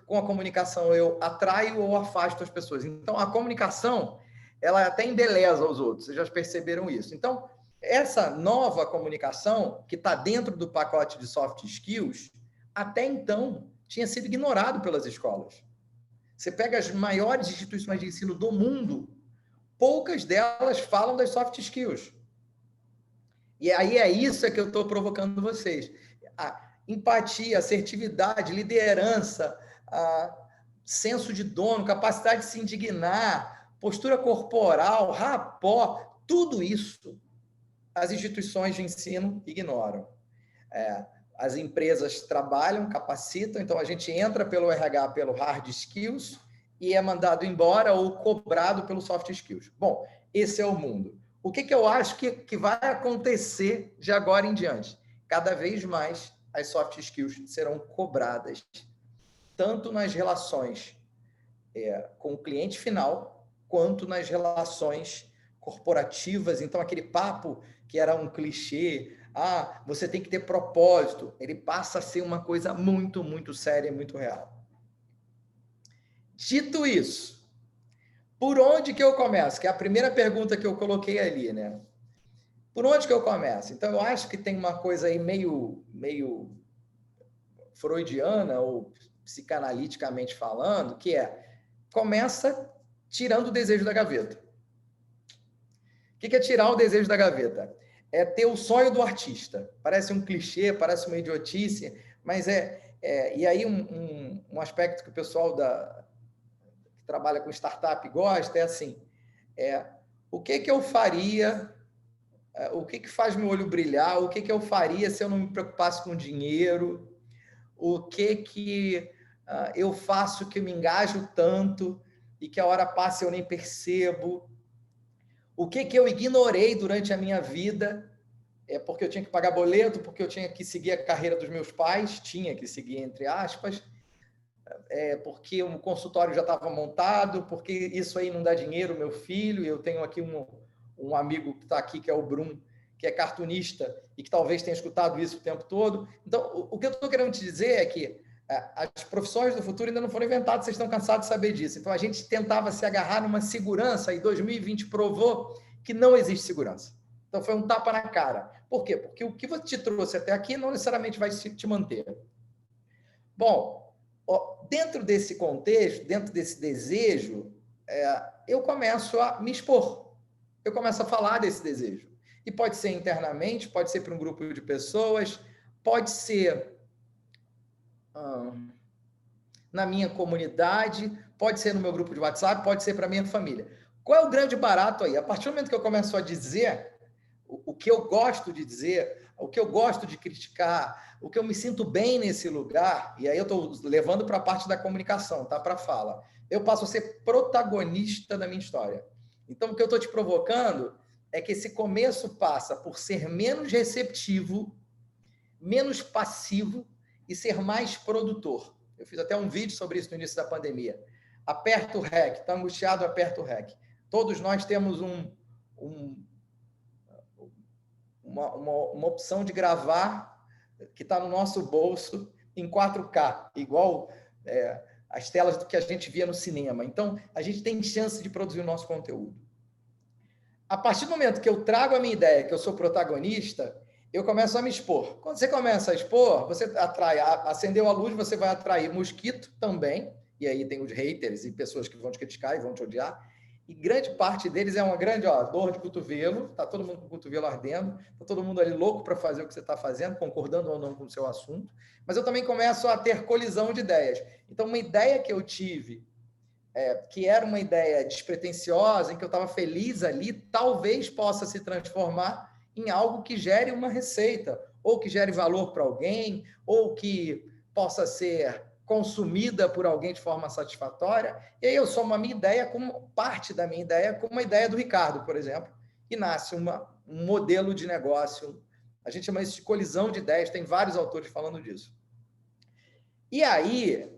com a comunicação eu atraio ou afasto as pessoas. Então, a comunicação, ela até embeleza os outros, vocês já perceberam isso. Então, essa nova comunicação, que está dentro do pacote de soft skills, até então tinha sido ignorado pelas escolas. Você pega as maiores instituições de ensino do mundo, poucas delas falam das soft skills. E aí é isso que eu estou provocando vocês. A empatia, assertividade, liderança, senso de dono, capacidade de se indignar, postura corporal, rapó, tudo isso as instituições de ensino ignoram. As empresas trabalham, capacitam, então a gente entra pelo RH, pelo hard skills, e é mandado embora ou cobrado pelo soft skills. Bom, esse é o mundo. O que eu acho que vai acontecer de agora em diante? Cada vez mais as soft skills serão cobradas, tanto nas relações com o cliente final, quanto nas relações corporativas. Então, aquele papo que era um clichê, você tem que ter propósito, ele passa a ser uma coisa muito, muito séria e muito real. Dito isso, por onde que eu começo? Que é a primeira pergunta que eu coloquei ali, né? Por onde que eu começo? Então, eu acho que tem uma coisa aí meio freudiana, ou psicanaliticamente falando, que começa tirando o desejo da gaveta. O que é tirar o desejo da gaveta? É ter o sonho do artista. Parece um clichê, parece uma idiotice, mas e aí um aspecto que o pessoal que trabalha com startup gosta é assim, o que eu faria, o que faz meu olho brilhar, o que eu faria se eu não me preocupasse com dinheiro, o que eu faço que eu me engajo tanto e que a hora passa e eu nem percebo, o que eu ignorei durante a minha vida, porque eu tinha que pagar boleto, porque eu tinha que seguir a carreira dos meus pais, tinha que seguir entre aspas, porque o consultório já estava montado, porque isso aí não dá dinheiro, meu filho. Eu tenho aqui um amigo que está aqui, que é o Brum, que é cartunista e que talvez tenha escutado isso o tempo todo. Então, o que eu estou querendo te dizer é que as profissões do futuro ainda não foram inventadas, vocês estão cansados de saber disso. Então, a gente tentava se agarrar numa segurança e 2020 provou que não existe segurança. Então, foi um tapa na cara. Por quê? Porque o que te trouxe até aqui não necessariamente vai te manter. Bom, dentro desse contexto, dentro desse desejo, eu começo a me expor. Eu começo a falar desse desejo. E pode ser internamente, pode ser para um grupo de pessoas, pode ser na minha comunidade, pode ser no meu grupo de WhatsApp, pode ser para a minha família. Qual é o grande barato aí? A partir do momento que eu começo a dizer o que eu gosto de dizer, o que eu gosto de criticar, o que eu me sinto bem nesse lugar, e aí eu estou levando para a parte da comunicação, tá? Para a fala. Eu passo a ser protagonista da minha história. Então, o que eu estou te provocando é que esse começo passa por ser menos receptivo, menos passivo e ser mais produtor. Eu fiz até um vídeo sobre isso no início da pandemia. Aperta o REC, está angustiado, aperta o REC. Todos nós temos uma opção de gravar que está no nosso bolso em 4K, igual as telas do que a gente via no cinema. Então, a gente tem chance de produzir o nosso conteúdo. A partir do momento que eu trago a minha ideia, que eu sou protagonista, eu começo a me expor. Quando você começa a expor, você atrai, acendeu a luz, você vai atrair mosquito também, e aí tem os haters e pessoas que vão te criticar e vão te odiar, e grande parte deles é uma grande dor de cotovelo, está todo mundo com o cotovelo ardendo, está todo mundo ali louco para fazer o que você está fazendo, concordando ou não com o seu assunto, mas eu também começo a ter colisão de ideias. Então, uma ideia que eu tive, que era uma ideia despretensiosa, em que eu estava feliz ali, talvez possa se transformar em algo que gere uma receita, ou que gere valor para alguém, ou que possa ser consumida por alguém de forma satisfatória, e aí eu somo a minha ideia como parte da minha ideia, como uma ideia do Ricardo, por exemplo, e nasce um modelo de negócio. A gente chama isso de colisão de ideias, tem vários autores falando disso. E aí,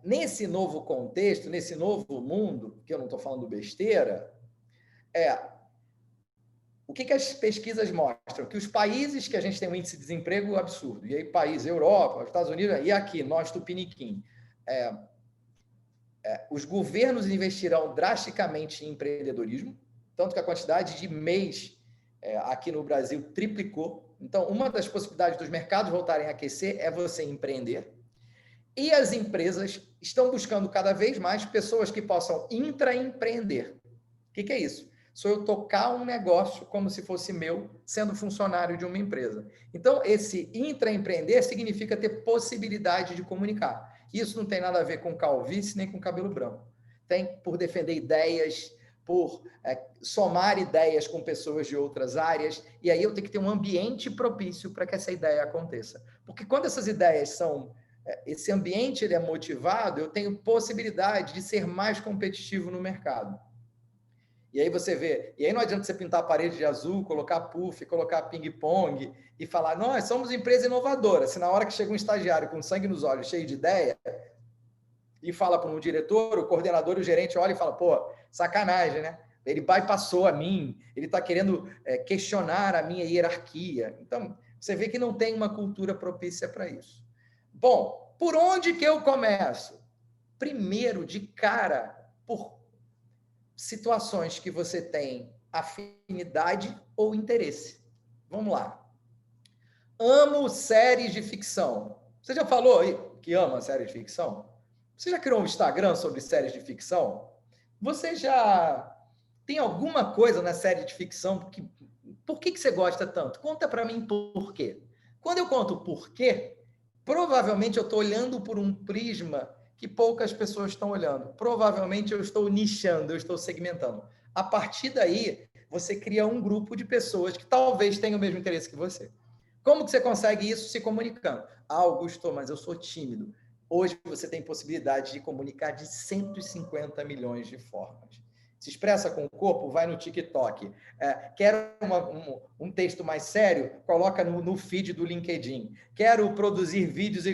nesse novo contexto, nesse novo mundo, que eu não estou falando besteira, o que as pesquisas mostram? Que os países que a gente tem um índice de desemprego absurdo, e aí país, Europa, Estados Unidos, e aqui, nós, Tupiniquim, os governos investirão drasticamente em empreendedorismo, tanto que a quantidade de MEIs aqui no Brasil triplicou. Então, uma das possibilidades dos mercados voltarem a aquecer é você empreender. E as empresas estão buscando cada vez mais pessoas que possam intraempreender. O que é isso? Sou eu tocar um negócio como se fosse meu, sendo funcionário de uma empresa. Então, esse intraempreender significa ter possibilidade de comunicar. Isso não tem nada a ver com calvície nem com cabelo branco. Tem por defender ideias, por somar ideias com pessoas de outras áreas, e aí eu tenho que ter um ambiente propício para que essa ideia aconteça. Porque quando essas ideias são... esse ambiente ele é motivado, eu tenho possibilidade de ser mais competitivo no mercado. E aí você vê, e aí não adianta você pintar a parede de azul, colocar puff, colocar ping-pong e falar, nós somos empresa inovadora. Se na hora que chega um estagiário com sangue nos olhos, cheio de ideia, e fala para um diretor, o coordenador e o gerente olha e fala, pô, sacanagem, né? Ele bypassou a mim, ele está querendo questionar a minha hierarquia. Então, você vê que não tem uma cultura propícia para isso. Bom, por onde que eu começo? Primeiro, de cara, por situações que você tem afinidade ou interesse. Vamos lá. Amo séries de ficção. Você já falou aí que ama séries de ficção? Você já criou um Instagram sobre séries de ficção? Você já tem alguma coisa na série de ficção que... Por que você gosta tanto? Conta para mim por quê. Quando eu conto por quê, provavelmente eu estou olhando por um prisma que poucas pessoas estão olhando. Provavelmente eu estou nichando, eu estou segmentando. A partir daí, você cria um grupo de pessoas que talvez tenham o mesmo interesse que você. Como que você consegue isso? Se comunicando. Ah, Augusto, mas eu sou tímido. Hoje você tem possibilidade de comunicar de 150 milhões de formas. Se expressa com o corpo, vai no TikTok. Quer um texto mais sério? Coloca no feed do LinkedIn. Quero produzir vídeos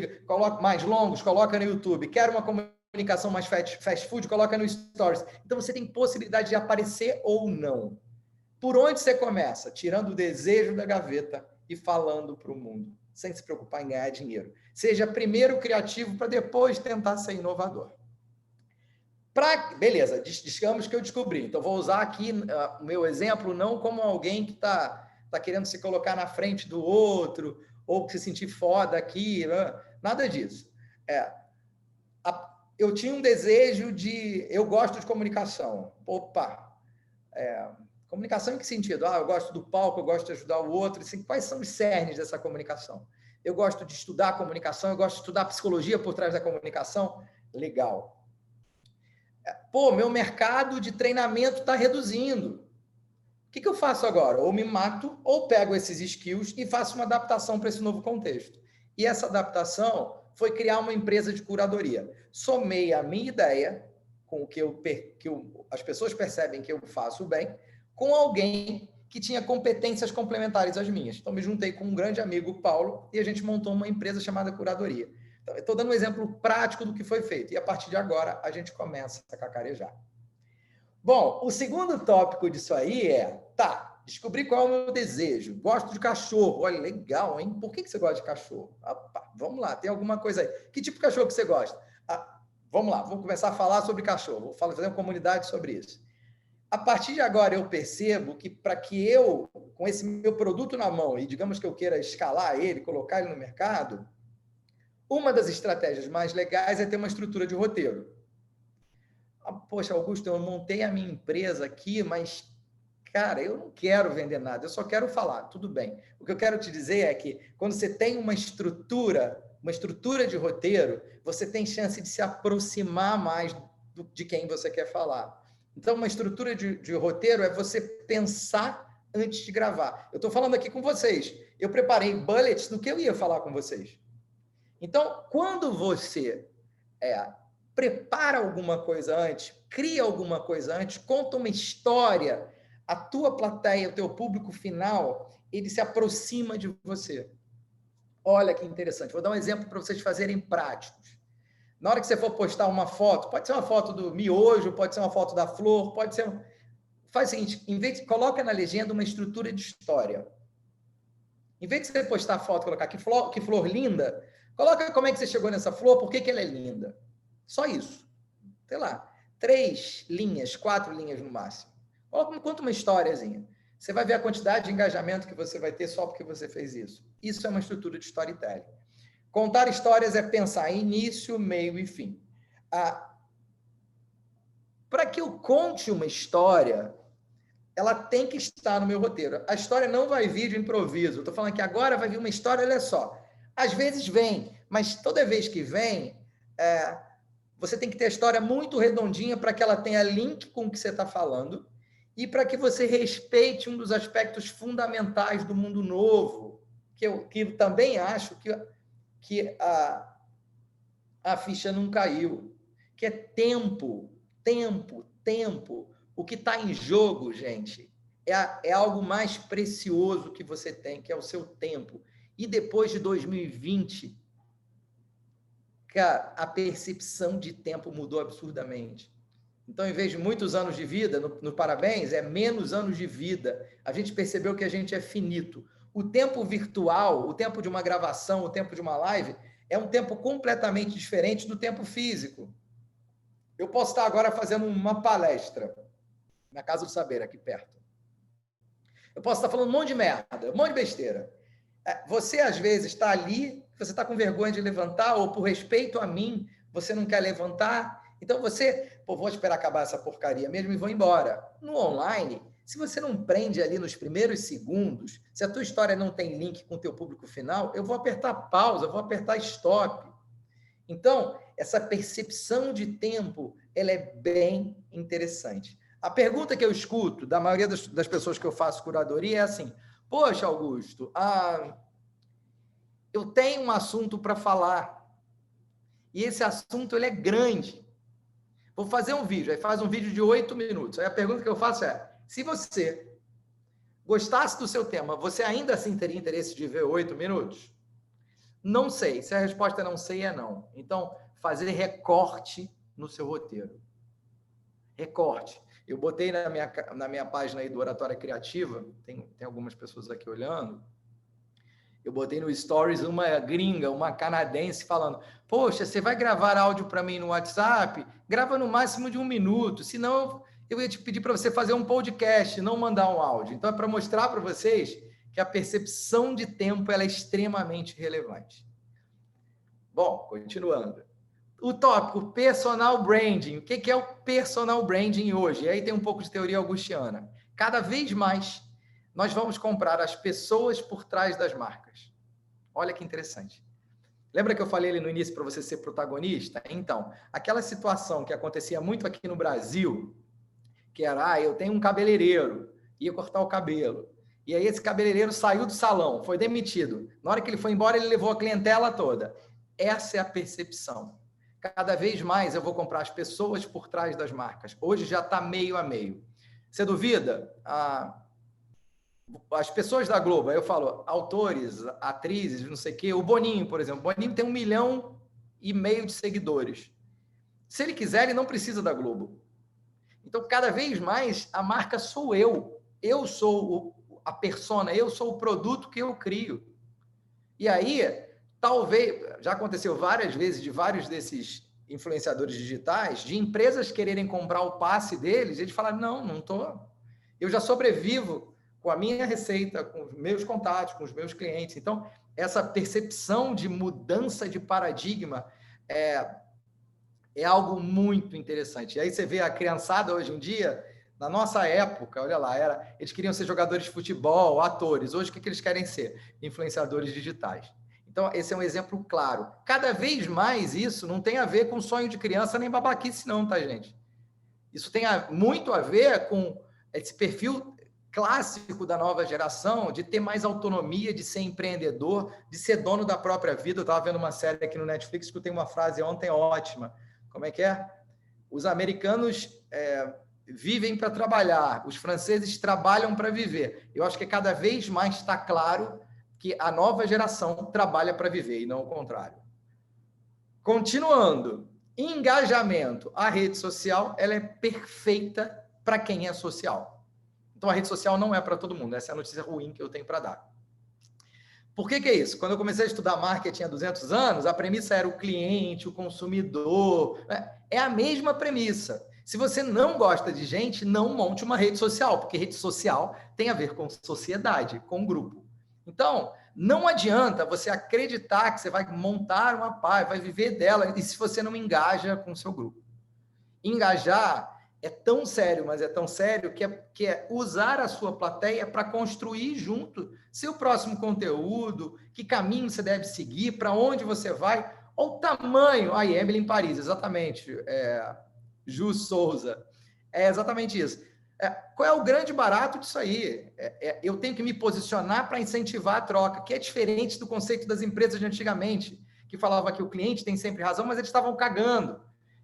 mais longos? Coloca no YouTube. Quero uma comunicação mais fast food? Coloca no Stories. Então, você tem possibilidade de aparecer ou não. Por onde você começa? Tirando o desejo da gaveta e falando para o mundo, sem se preocupar em ganhar dinheiro. Seja primeiro criativo para depois tentar ser inovador. Beleza, digamos que eu descobri. Então, vou usar aqui o meu exemplo não como alguém que está querendo se colocar na frente do outro ou se sentir foda aqui, nada disso. Eu tinha um desejo de... Eu gosto de comunicação. Opa! Comunicação em que sentido? Eu gosto do palco, eu gosto de ajudar o outro. Assim, quais são os cernes dessa comunicação? Eu gosto de estudar a comunicação, eu gosto de estudar a psicologia por trás da comunicação. Legal. Pô, meu mercado de treinamento está reduzindo. O que eu faço agora? Ou me mato, ou pego esses skills e faço uma adaptação para esse novo contexto. E essa adaptação foi criar uma empresa de curadoria. Somei a minha ideia, com o que as pessoas percebem que eu faço bem, com alguém que tinha competências complementares às minhas. Então, me juntei com um grande amigo, Paulo, e a gente montou uma empresa chamada Curadoria. Então, eu estou dando um exemplo prático do que foi feito. E, a partir de agora, a gente começa a cacarejar. Bom, o segundo tópico disso aí descobri qual é o meu desejo. Gosto de cachorro. Olha, legal, hein? Por que você gosta de cachorro? Opa, vamos lá, tem alguma coisa aí. Que tipo de cachorro que você gosta? Vamos lá, vamos começar a falar sobre cachorro. Vou fazer uma comunidade sobre isso. A partir de agora, eu percebo que para que eu, com esse meu produto na mão, e digamos que eu queira escalar ele, colocar ele no mercado, uma das estratégias mais legais é ter uma estrutura de roteiro. Poxa, Augusto, eu montei a minha empresa aqui, mas, cara, eu não quero vender nada, eu só quero falar. Tudo bem. O que eu quero te dizer é que quando você tem uma estrutura de roteiro, você tem chance de se aproximar mais de quem você quer falar. Então, uma estrutura de roteiro é você pensar antes de gravar. Eu estou falando aqui com vocês. Eu preparei bullets do que eu ia falar com vocês. Então, quando você prepara alguma coisa antes, cria alguma coisa antes, conta uma história, a tua plateia, o teu público final, ele se aproxima de você. Olha que interessante. Vou dar um exemplo para vocês fazerem práticos. Na hora que você for postar uma foto, pode ser uma foto do miojo, pode ser uma foto da flor, pode ser... Faz o seguinte, coloca na legenda uma estrutura de história. Em vez de você postar a foto e colocar que flor linda, coloca como é que você chegou nessa flor, por que ela é linda. Só isso. Sei lá, 3 linhas, 4 linhas no máximo. Conta uma historiazinha. Você vai ver a quantidade de engajamento que você vai ter só porque você fez isso. Isso é uma estrutura de storytelling. Contar histórias é pensar em início, meio e fim. Para que eu conte uma história, ela tem que estar no meu roteiro. A história não vai vir de improviso. Estou falando que agora vai vir uma história, olha só. Às vezes vem, mas toda vez que vem, você tem que ter a história muito redondinha para que ela tenha link com o que você está falando e para que você respeite um dos aspectos fundamentais do mundo novo, que eu também acho que a ficha não caiu, que é tempo. O que está em jogo, gente, é algo mais precioso que você tem, que é o seu tempo. E depois de 2020, cara, a percepção de tempo mudou absurdamente. Então, em vez de muitos anos de vida, no Parabéns, é menos anos de vida. A gente percebeu que a gente é finito. O tempo virtual, o tempo de uma gravação, o tempo de uma live, é um tempo completamente diferente do tempo físico. Eu posso estar agora fazendo uma palestra na Casa do Saber, aqui perto. Eu posso estar falando um monte de merda, um monte de besteira. Você, às vezes, está ali, você está com vergonha de levantar, ou por respeito a mim, você não quer levantar. Então, vou esperar acabar essa porcaria mesmo e vou embora. No online, se você não prende ali nos primeiros segundos, se a tua história não tem link com o teu público final, eu vou apertar pausa, vou apertar stop. Então, essa percepção de tempo, ela é bem interessante. A pergunta que eu escuto da maioria das pessoas que eu faço curadoria é assim: poxa, Augusto, eu tenho um assunto para falar e esse assunto ele é grande. Vou fazer um vídeo, aí faz um vídeo de 8 minutos. Aí a pergunta que eu faço é: se você gostasse do seu tema, você ainda assim teria interesse de ver 8 minutos? Não sei. Se a resposta é não sei, é não. Então, fazer recorte no seu roteiro. Recorte. Eu botei na minha página aí do Oratória Criativa, tem algumas pessoas aqui olhando, eu botei no Stories uma gringa, uma canadense falando: poxa, você vai gravar áudio para mim no WhatsApp? Grava no máximo de 1 minuto, senão eu ia te pedir para você fazer um podcast, não mandar um áudio. Então, é para mostrar para vocês que a percepção de tempo ela é extremamente relevante. Bom, continuando. O tópico personal branding. O que é o personal branding hoje? E aí tem um pouco de teoria augustiana. Cada vez mais nós vamos comprar as pessoas por trás das marcas. Olha que interessante. Lembra que eu falei ali no início para você ser protagonista? Então, aquela situação que acontecia muito aqui no Brasil, que era, eu tenho um cabeleireiro, ia cortar o cabelo. E aí esse cabeleireiro saiu do salão, foi demitido. Na hora que ele foi embora, ele levou a clientela toda. Essa é a percepção. Cada vez mais eu vou comprar as pessoas por trás das marcas. Hoje já está meio a meio. Você duvida? As pessoas da Globo, aí eu falo, autores, atrizes, não sei o quê. O Boninho, por exemplo. O Boninho tem 1,5 milhão de seguidores. Se ele quiser, ele não precisa da Globo. Então, cada vez mais, a marca sou eu. Eu sou a persona, eu sou o produto que eu crio. E aí, talvez, já aconteceu várias vezes de vários desses influenciadores digitais, de empresas quererem comprar o passe deles, eles falaram, não estou. Eu já sobrevivo com a minha receita, com os meus contatos, com os meus clientes. Então, essa percepção de mudança de paradigma é algo muito interessante. E aí você vê a criançada hoje em dia, na nossa época, olha lá, eles queriam ser jogadores de futebol, atores. Hoje, o que eles querem ser? Influenciadores digitais. Então, esse é um exemplo claro. Cada vez mais isso não tem a ver com sonho de criança nem babaquice não, tá, gente? Isso tem muito a ver com esse perfil clássico da nova geração de ter mais autonomia, de ser empreendedor, de ser dono da própria vida. Eu estava vendo uma série aqui no Netflix que eu tenho uma frase ontem ótima. Como é que é? Os americanos vivem para trabalhar, os franceses trabalham para viver. Eu acho que cada vez mais está claro que a nova geração trabalha para viver e não o contrário. Continuando, engajamento. A rede social ela é perfeita para quem é social. Então, a rede social não é para todo mundo. Essa é a notícia ruim que eu tenho para dar. Por que é isso? Quando eu comecei a estudar marketing há 200 anos, a premissa era o cliente, o consumidor. Né? É a mesma premissa. Se você não gosta de gente, não monte uma rede social, porque rede social tem a ver com sociedade, com grupo. Então, não adianta você acreditar que você vai montar uma página, vai viver dela, e se você não engaja com o seu grupo. Engajar é tão sério, mas é tão sério que é usar a sua plateia para construir junto seu próximo conteúdo, que caminho você deve seguir, para onde você vai, ou o tamanho. Aí, Emily em Paris, exatamente. Ju Souza. É exatamente isso. Qual é o grande barato disso aí? Eu tenho que me posicionar para incentivar a troca, que é diferente do conceito das empresas de antigamente, que falava que o cliente tem sempre razão, mas eles estavam cagando.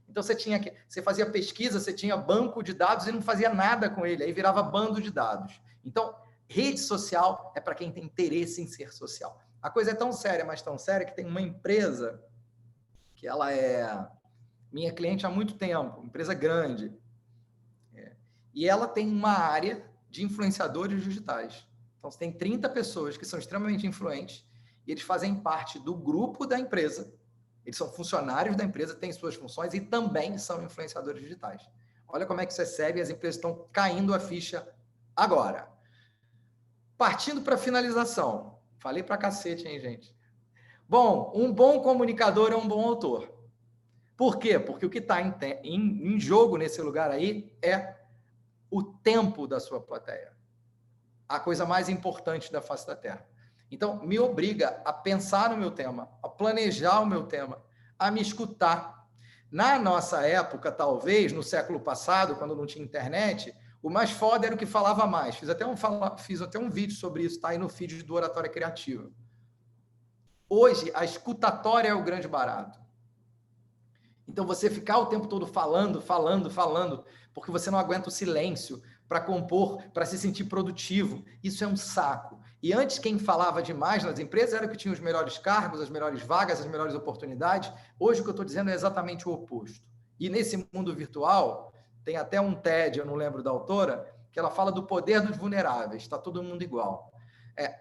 Então você fazia pesquisa, você tinha banco de dados e não fazia nada com ele, aí virava bando de dados. Então, rede social é para quem tem interesse em ser social. A coisa é tão séria, mas tão séria, que tem uma empresa que ela é minha cliente há muito tempo, empresa grande. E ela tem uma área de influenciadores digitais. Então, você tem 30 pessoas que são extremamente influentes e eles fazem parte do grupo da empresa. Eles são funcionários da empresa, têm suas funções e também são influenciadores digitais. Olha como é que isso é sério e as empresas estão caindo a ficha agora. Partindo para a finalização. Falei para cacete, hein, gente? Bom, um bom comunicador é um bom autor. Por quê? Porque o que está em jogo nesse lugar aí é o tempo da sua plateia. A coisa mais importante da face da Terra. Então, me obriga a pensar no meu tema, a planejar o meu tema, a me escutar. Na nossa época, talvez, no século passado, quando não tinha internet, o mais foda era o que falava mais. Fiz até um vídeo sobre isso, tá aí no feed do Oratória Criativa. Hoje, a escutatória é o grande barato. Então, você ficar o tempo todo falando, porque você não aguenta o silêncio para compor, para se sentir produtivo, isso é um saco. E antes, quem falava demais nas empresas era o que tinha os melhores cargos, as melhores vagas, as melhores oportunidades. Hoje, o que eu estou dizendo é exatamente o oposto. E nesse mundo virtual, tem até um TED, eu não lembro da autora, que ela fala do poder dos vulneráveis, está todo mundo igual.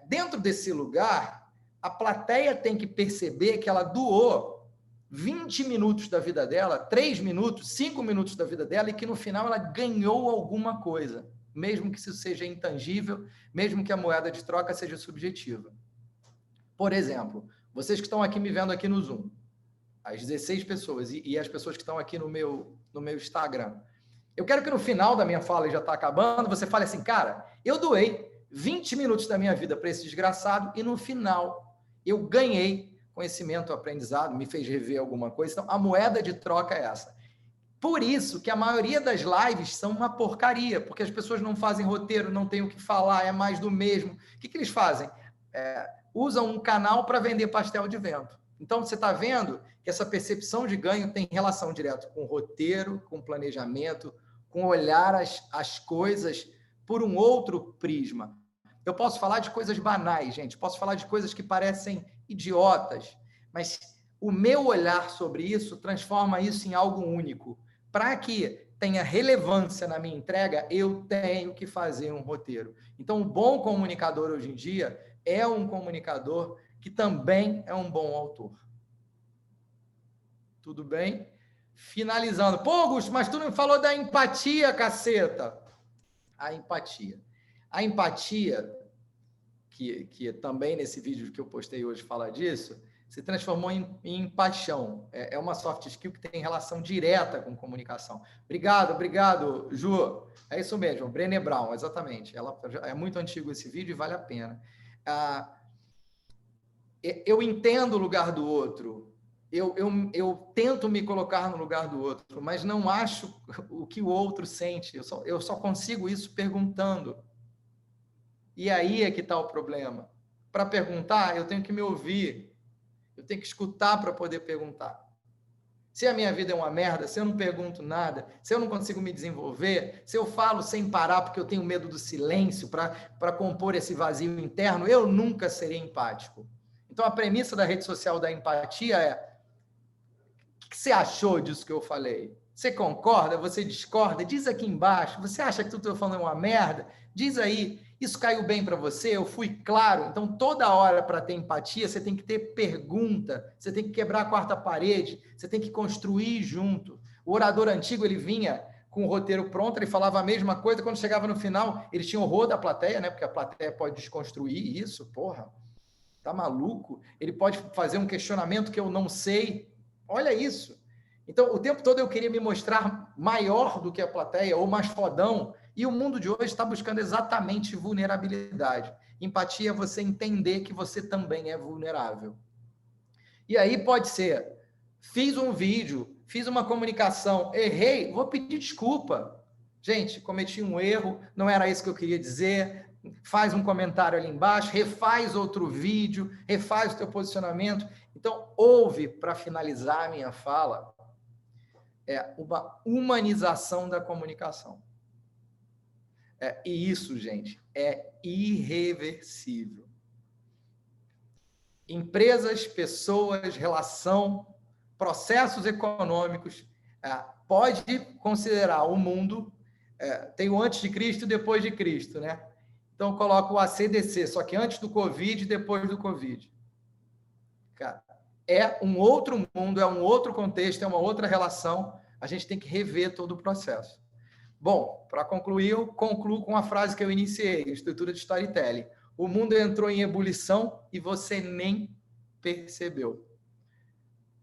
Dentro desse lugar, a plateia tem que perceber que ela doou 20 minutos da vida dela, 3 minutos, 5 minutos da vida dela, e que no final ela ganhou alguma coisa, mesmo que isso seja intangível, mesmo que a moeda de troca seja subjetiva. Por exemplo, vocês que estão aqui me vendo aqui no Zoom, as 16 pessoas, e as pessoas que estão aqui no meu Instagram, eu quero que no final da minha fala, e já está acabando, você fale assim, cara, eu doei 20 minutos da minha vida para esse desgraçado, e no final eu ganhei conhecimento, aprendizado, me fez rever alguma coisa. Então, a moeda de troca é essa. Por isso que a maioria das lives são uma porcaria, porque as pessoas não fazem roteiro, não têm o que falar, é mais do mesmo. O que eles fazem? Usam um canal para vender pastel de vento. Então, você está vendo que essa percepção de ganho tem relação direta com roteiro, com planejamento, com olhar as coisas por um outro prisma. Eu posso falar de coisas banais, gente, posso falar de coisas que parecem idiotas, mas o meu olhar sobre isso transforma isso em algo único. Para que tenha relevância na minha entrega, eu tenho que fazer um roteiro. Então, um bom comunicador hoje em dia é um comunicador que também é um bom autor. Tudo bem? Finalizando. Pô, Augusto, mas tu não falou da empatia, caceta. A empatia. A empatia, que também nesse vídeo que eu postei hoje fala disso, se transformou em paixão. É uma soft skill que tem relação direta com comunicação. Obrigado, Ju. É isso mesmo, Brené Brown, exatamente. É muito antigo esse vídeo e vale a pena. Eu entendo o lugar do outro, eu tento me colocar no lugar do outro, mas não acho o que o outro sente. Eu só consigo isso perguntando. E aí é que está o problema. Para perguntar, eu tenho que me ouvir. Eu tenho que escutar para poder perguntar. Se a minha vida é uma merda, se eu não pergunto nada, se eu não consigo me desenvolver, se eu falo sem parar porque eu tenho medo do silêncio para compor esse vazio interno, eu nunca serei empático. Então, a premissa da rede social da empatia é: o que você achou disso que eu falei? Você concorda? Você discorda? Diz aqui embaixo. Você acha que tudo que eu estou falando é uma merda? Diz aí. Isso caiu bem para você? Eu fui claro? Então, toda hora, para ter empatia, você tem que ter pergunta, você tem que quebrar a quarta parede, você tem que construir junto. O orador antigo, ele vinha com o roteiro pronto, ele falava a mesma coisa, quando chegava no final, ele tinha horror da plateia, né? Porque a plateia pode desconstruir isso, porra, tá maluco? Ele pode fazer um questionamento que eu não sei. Olha isso. Então, o tempo todo eu queria me mostrar maior do que a plateia, ou mais fodão, e o mundo de hoje está buscando exatamente vulnerabilidade. Empatia é você entender que você também é vulnerável. E aí pode ser, fiz um vídeo, fiz uma comunicação, errei, vou pedir desculpa. Gente, cometi um erro, não era isso que eu queria dizer. Faz um comentário ali embaixo, refaz outro vídeo, refaz o teu posicionamento. Então, ouve, para finalizar a minha fala, é uma humanização da comunicação. E isso, gente, é irreversível. Empresas, pessoas, relação, processos econômicos, pode considerar o mundo, tem o antes de Cristo e depois de Cristo, né? Então, coloca o ACDC, só que antes do Covid e depois do Covid. Cara, é um outro mundo, é um outro contexto, é uma outra relação, a gente tem que rever todo o processo. Bom, para concluir, eu concluo com a frase que eu iniciei, estrutura de storytelling. O mundo entrou em ebulição e você nem percebeu.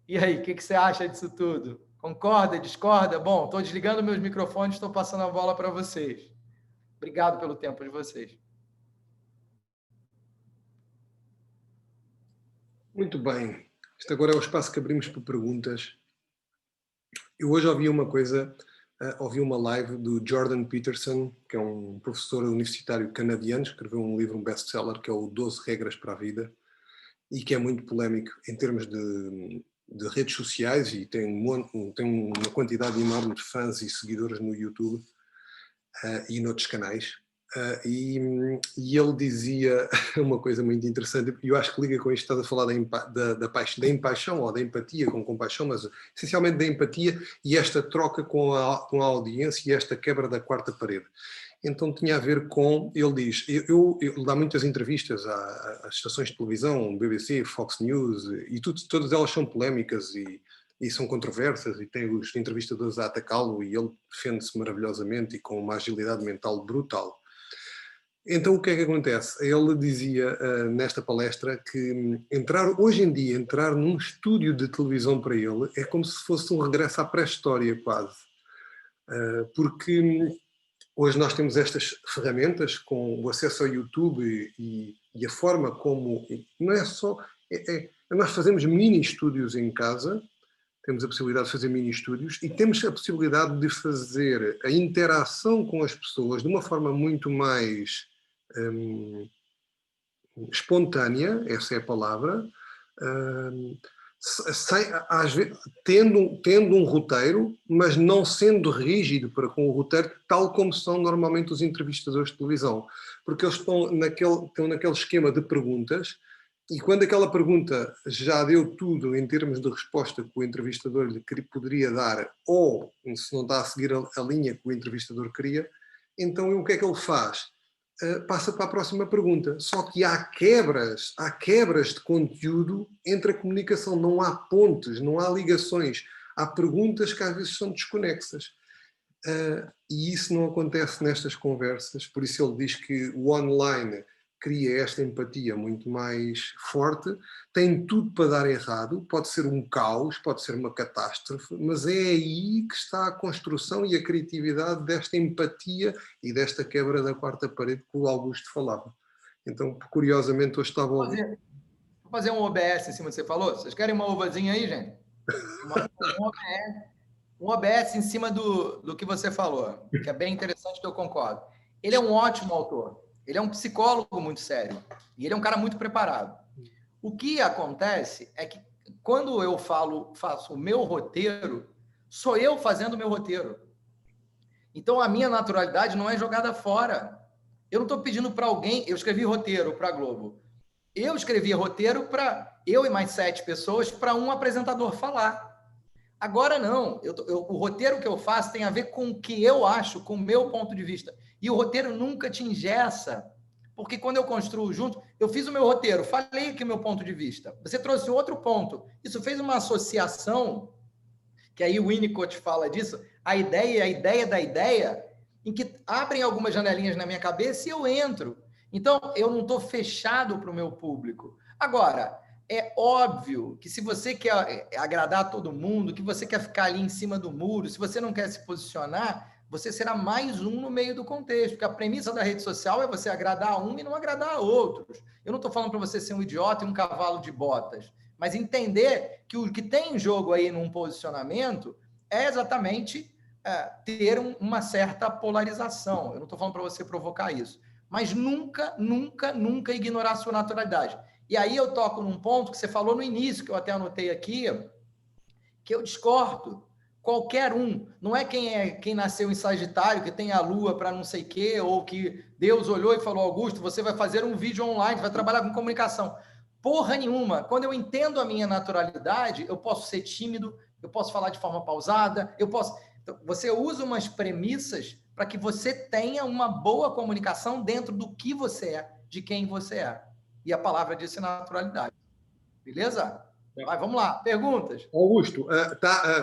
E aí, o que você acha disso tudo? Concorda, discorda? Bom, estou desligando meus microfones, estou passando a bola para vocês. Obrigado pelo tempo de vocês. Muito bem. Este agora é o espaço que abrimos para perguntas. Eu hoje ouvi uma coisa, ouvi uma live do Jordan Peterson, que é um professor universitário canadiano, escreveu um livro, um best-seller, que é o 12 Regras para a Vida, e que é muito polémico em termos de redes sociais, e tem uma quantidade enorme de fãs e seguidores no YouTube e noutros canais. E ele dizia uma coisa muito interessante, e eu acho que liga com isto, estás a falar da empaixão ou da empatia com compaixão, mas essencialmente da empatia e esta troca com a audiência e esta quebra da quarta parede. Então tinha a ver com, ele diz, ele dá muitas entrevistas às estações de televisão, BBC, Fox News, e todas elas são polémicas e são controversas, e tem os entrevistadores a atacá-lo, e ele defende-se maravilhosamente e com uma agilidade mental brutal. Então o que é que acontece? Ele dizia nesta palestra que hoje em dia, entrar num estúdio de televisão para ele é como se fosse um regresso à pré-história quase. Porque hoje nós temos estas ferramentas com o acesso ao YouTube e a forma como... Não é só... nós fazemos mini-estúdios em casa, temos a possibilidade de fazer mini-estúdios e temos a possibilidade de fazer a interação com as pessoas de uma forma muito mais espontânea, essa é a palavra, tendo um roteiro, mas não sendo rígido para com o roteiro, tal como são normalmente os entrevistadores de televisão. Porque eles estão naquele esquema de perguntas, e quando aquela pergunta já deu tudo em termos de resposta que o entrevistador lhe poderia dar, ou se não está a seguir a linha que o entrevistador queria, então o que é que ele faz? Passa para a próxima pergunta. Só que há quebras de conteúdo entre a comunicação, não há pontes, não há ligações, há perguntas que às vezes são desconexas. E isso não acontece nestas conversas, por isso ele diz que o online cria esta empatia muito mais forte, tem tudo para dar errado, pode ser um caos, pode ser uma catástrofe, mas é aí que está a construção e a criatividade desta empatia e desta quebra da quarta parede que o Augusto falava. Então, curiosamente, hoje estava a ouvir. Vou fazer um OBS em cima do que você falou. Vocês querem uma uvazinha aí, gente? Um OBS em cima do que você falou, que é bem interessante, que eu concordo. Ele é um ótimo autor. Ele é um psicólogo muito sério. E ele é um cara muito preparado. O que acontece é que quando eu faço o meu roteiro, sou eu fazendo o meu roteiro. Então a minha naturalidade não é jogada fora. Eu não estou pedindo para alguém... Eu escrevi roteiro para a Globo. Eu escrevi roteiro para eu e mais 7 pessoas para um apresentador falar. Agora não. O roteiro que eu faço tem a ver com o que eu acho, com o meu ponto de vista. E o roteiro nunca te engessa. Porque quando eu construo junto, eu fiz o meu roteiro, falei aqui o meu ponto de vista. Você trouxe outro ponto. Isso fez uma associação, que aí o Winnicott fala disso, a ideia da ideia, em que abrem algumas janelinhas na minha cabeça e eu entro. Então, eu não estou fechado para o meu público. Agora, é óbvio que se você quer agradar todo mundo, que você quer ficar ali em cima do muro, se você não quer se posicionar, você será mais um no meio do contexto, porque a premissa da rede social é você agradar a um e não agradar a outros. Eu não estou falando para você ser um idiota e um cavalo de botas, mas entender que o que tem em jogo aí num posicionamento é exatamente ter uma certa polarização. Eu não estou falando para você provocar isso, mas nunca, nunca, nunca ignorar a sua naturalidade. E aí eu toco num ponto que você falou no início, que eu até anotei aqui, que eu discordo. Qualquer um, não é quem nasceu em Sagitário, que tem a lua para não sei o quê, ou que Deus olhou e falou, Augusto, você vai fazer um vídeo online, vai trabalhar com comunicação. Porra nenhuma. Quando eu entendo a minha naturalidade, eu posso ser tímido, eu posso falar de forma pausada, eu posso... Então, você usa umas premissas para que você tenha uma boa comunicação dentro do que você é, de quem você é. E a palavra disso é naturalidade. Beleza? Vai, vamos lá. Perguntas? Augusto,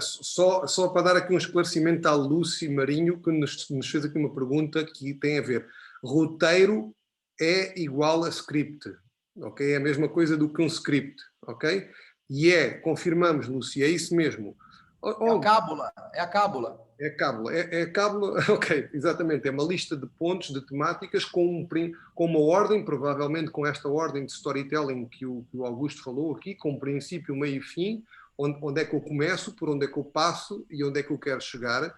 só para dar aqui um esclarecimento à Lucy Marinho, que nos fez aqui uma pergunta que tem a ver. Roteiro é igual a script, ok? É a mesma coisa do que um script, ok? E confirmamos, Lucy, é isso mesmo. É a cábula, é a cábula. É cábula, é cábula, ok, exatamente, é uma lista de pontos, de temáticas com uma ordem, provavelmente com esta ordem de storytelling que o Augusto falou aqui, com princípio, meio e fim, onde é que eu começo, por onde é que eu passo e onde é que eu quero chegar,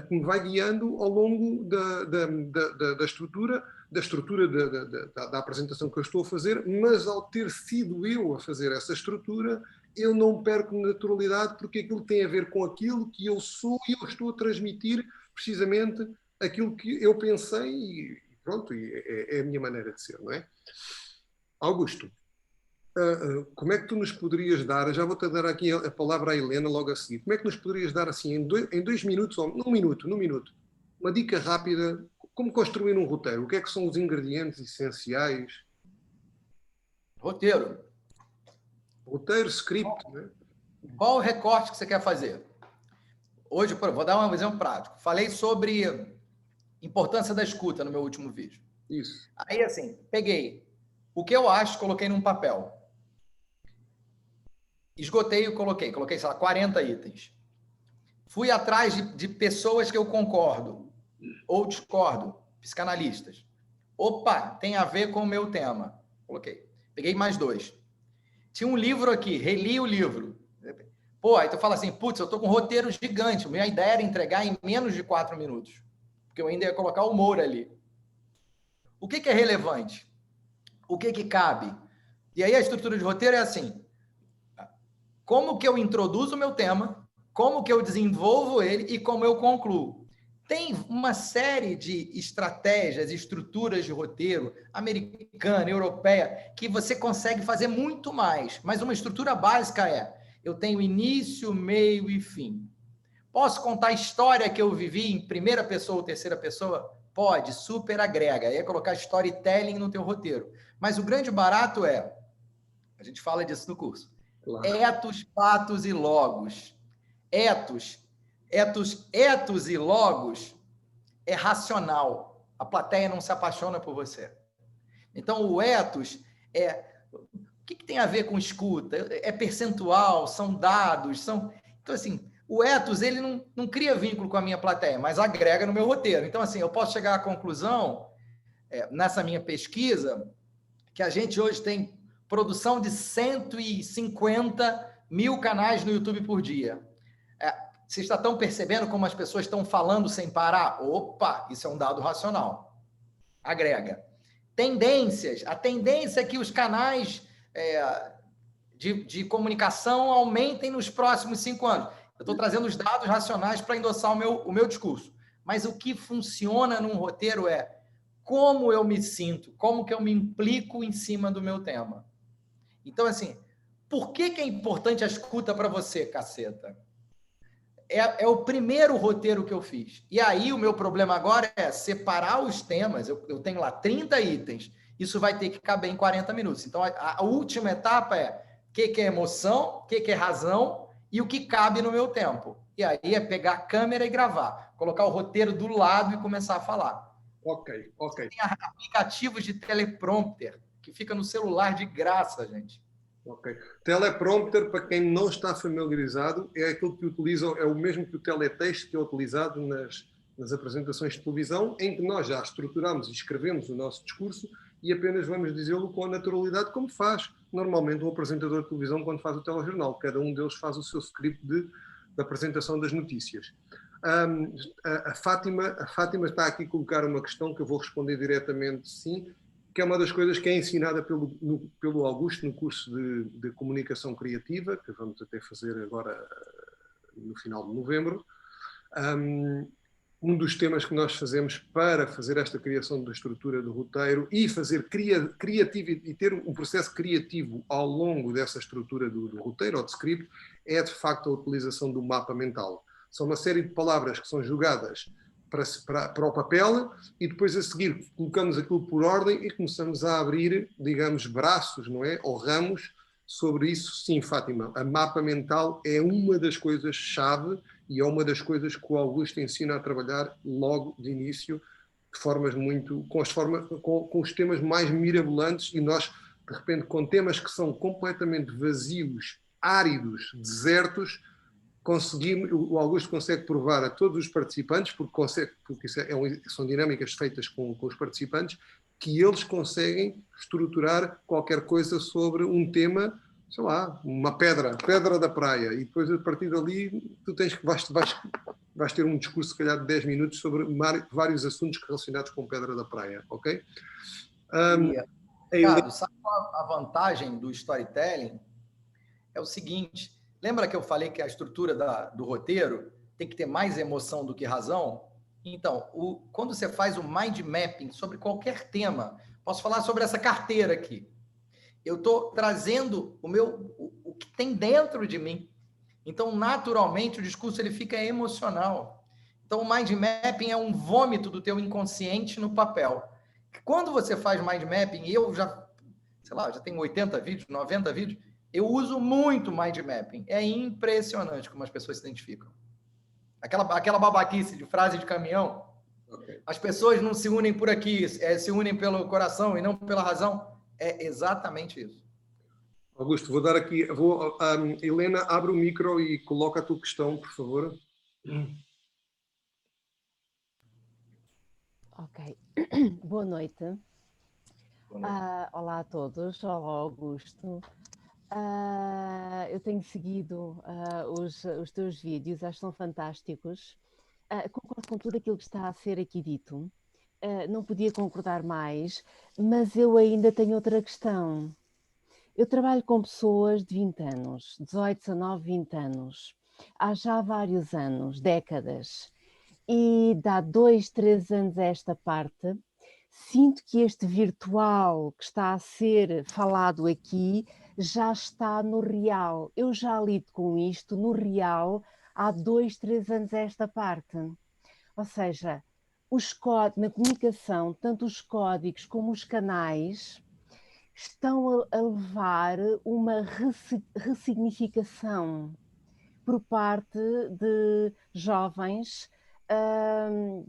que me vai guiando ao longo da estrutura da apresentação que eu estou a fazer, mas ao ter sido eu a fazer essa estrutura, eu não perco naturalidade, porque aquilo tem a ver com aquilo que eu sou e eu estou a transmitir precisamente aquilo que eu pensei e pronto, é a minha maneira de ser, não é? Augusto, como é que tu nos poderias dar, já vou-te dar aqui a palavra à Helena logo a seguir, como é que nos poderias dar assim em dois minutos, ou num minuto, uma dica rápida, como construir um roteiro? O que é que são os ingredientes essenciais? Roteiro, script, né? Qual o recorte que você quer fazer? Hoje, vou dar um exemplo prático. Falei sobre importância da escuta no meu último vídeo. Isso. Aí, assim, peguei o que eu acho, coloquei num papel. Esgotei e coloquei, sei lá, 40 itens. Fui atrás de pessoas que eu concordo ou discordo, psicanalistas. Opa, tem a ver com o meu tema. Coloquei. Peguei mais 2. Tinha um livro aqui, reli o livro. Pô, aí tu fala assim, putz, eu tô com um roteiro gigante. Minha ideia era entregar em menos de 4 minutos. Porque eu ainda ia colocar humor ali. O que é relevante? O que cabe? E aí a estrutura de roteiro é assim. Como que eu introduzo o meu tema, como que eu desenvolvo ele e como eu concluo. Tem uma série de estratégias, estruturas de roteiro, americana, europeia, que você consegue fazer muito mais. Mas uma estrutura básica é, eu tenho início, meio e fim. Posso contar a história que eu vivi em primeira pessoa ou terceira pessoa? Pode, super agrega. Aí é colocar storytelling no teu roteiro. Mas o grande barato é, a gente fala disso no curso, claro. Etos, patos e logos. Etos e logos é racional. A plateia não se apaixona por você. Então, o etos é... O que tem a ver com escuta? É percentual, são dados, são... Então, assim, o etos, ele não cria vínculo com a minha plateia, mas agrega no meu roteiro. Então, assim, eu posso chegar à conclusão, nessa minha pesquisa, que a gente hoje tem produção de 150 mil canais no YouTube por dia. Vocês estão percebendo como as pessoas estão falando sem parar? Opa, isso é um dado racional. Agrega. Tendências. A tendência é que os canais de comunicação aumentem nos próximos 5 anos. Eu estou trazendo os dados racionais para endossar o meu discurso. Mas o que funciona num roteiro é como eu me sinto, como que eu me implico em cima do meu tema. Então, assim, por que é importante a escuta para você, caceta? é o primeiro roteiro que eu fiz. E aí o meu problema agora é separar os temas. Eu tenho lá 30 itens. Isso vai ter que caber em 40 minutos. Então, a última etapa é o que é emoção, o que é razão e o que cabe no meu tempo. E aí é pegar a câmera e gravar. Colocar o roteiro do lado e começar a falar. Ok, ok. Tem aplicativos de teleprompter que fica no celular de graça, gente. Ok. Teleprompter, para quem não está familiarizado, é aquilo que utilizam, é o mesmo que o teletexto que é utilizado nas apresentações de televisão, em que nós já estruturamos e escrevemos o nosso discurso e apenas vamos dizê-lo com a naturalidade, como faz normalmente um apresentador de televisão quando faz o telejornal. Cada um deles faz o seu script de apresentação das notícias. A Fátima está aqui a colocar uma questão que eu vou responder diretamente sim, que é uma das coisas que é ensinada pelo Augusto no curso de comunicação criativa, que vamos até fazer agora no final de novembro. Um dos temas que nós fazemos para fazer esta criação da estrutura do roteiro e fazer criativo e ter um processo criativo ao longo dessa estrutura do roteiro ou de script é de facto a utilização do mapa mental. São uma série de palavras que são jogadas para o papel e depois a seguir colocamos aquilo por ordem e começamos a abrir, digamos, braços, não é? Ou ramos sobre isso. Sim, Fátima, a mapa mental é uma das coisas-chave e é uma das coisas que o Augusto ensina a trabalhar logo de início, de formas muito, com os temas mais mirabolantes e nós, de repente, com temas que são completamente vazios, áridos, desertos, o Augusto consegue provar a todos os participantes, porque são dinâmicas feitas com os participantes, que eles conseguem estruturar qualquer coisa sobre um tema, sei lá, uma pedra da praia, e depois a partir dali tu vais ter um discurso, se calhar, de 10 minutos sobre vários assuntos relacionados com pedra da praia, ok? Ricardo, sabe qual a vantagem do storytelling? É o seguinte, lembra que eu falei que a estrutura do roteiro tem que ter mais emoção do que razão? Então, quando você faz o mind mapping sobre qualquer tema, posso falar sobre essa carteira aqui. Eu estou trazendo o que tem dentro de mim. Então, naturalmente, o discurso ele fica emocional. Então, o mind mapping é um vômito do teu inconsciente no papel. Quando você faz mind mapping, eu já tenho 80 vídeos, 90 vídeos, eu uso muito mind mapping. É impressionante como as pessoas se identificam. Aquela babaquice de frase de caminhão. Okay. As pessoas não se unem por aqui, se unem pelo coração e não pela razão. É exatamente isso. Augusto, vou dar aqui... Helena, abre o micro e coloca a tua questão, por favor. Ok. Boa noite. Olá a todos. Olá, Augusto. Eu tenho seguido os teus vídeos, acho que são fantásticos. Concordo com tudo aquilo que está a ser aqui dito. Não podia concordar mais, mas eu ainda tenho outra questão. Eu trabalho com pessoas de 20 anos, 18, 19, 20 anos, há já vários anos, décadas, e dá 2, 3 anos a esta parte, sinto que este virtual que está a ser falado aqui já está no real. Eu já lido com isto no real há 2, 3 anos a esta parte. Ou seja, na comunicação, tanto os códigos como os canais estão a levar uma ressignificação por parte de jovens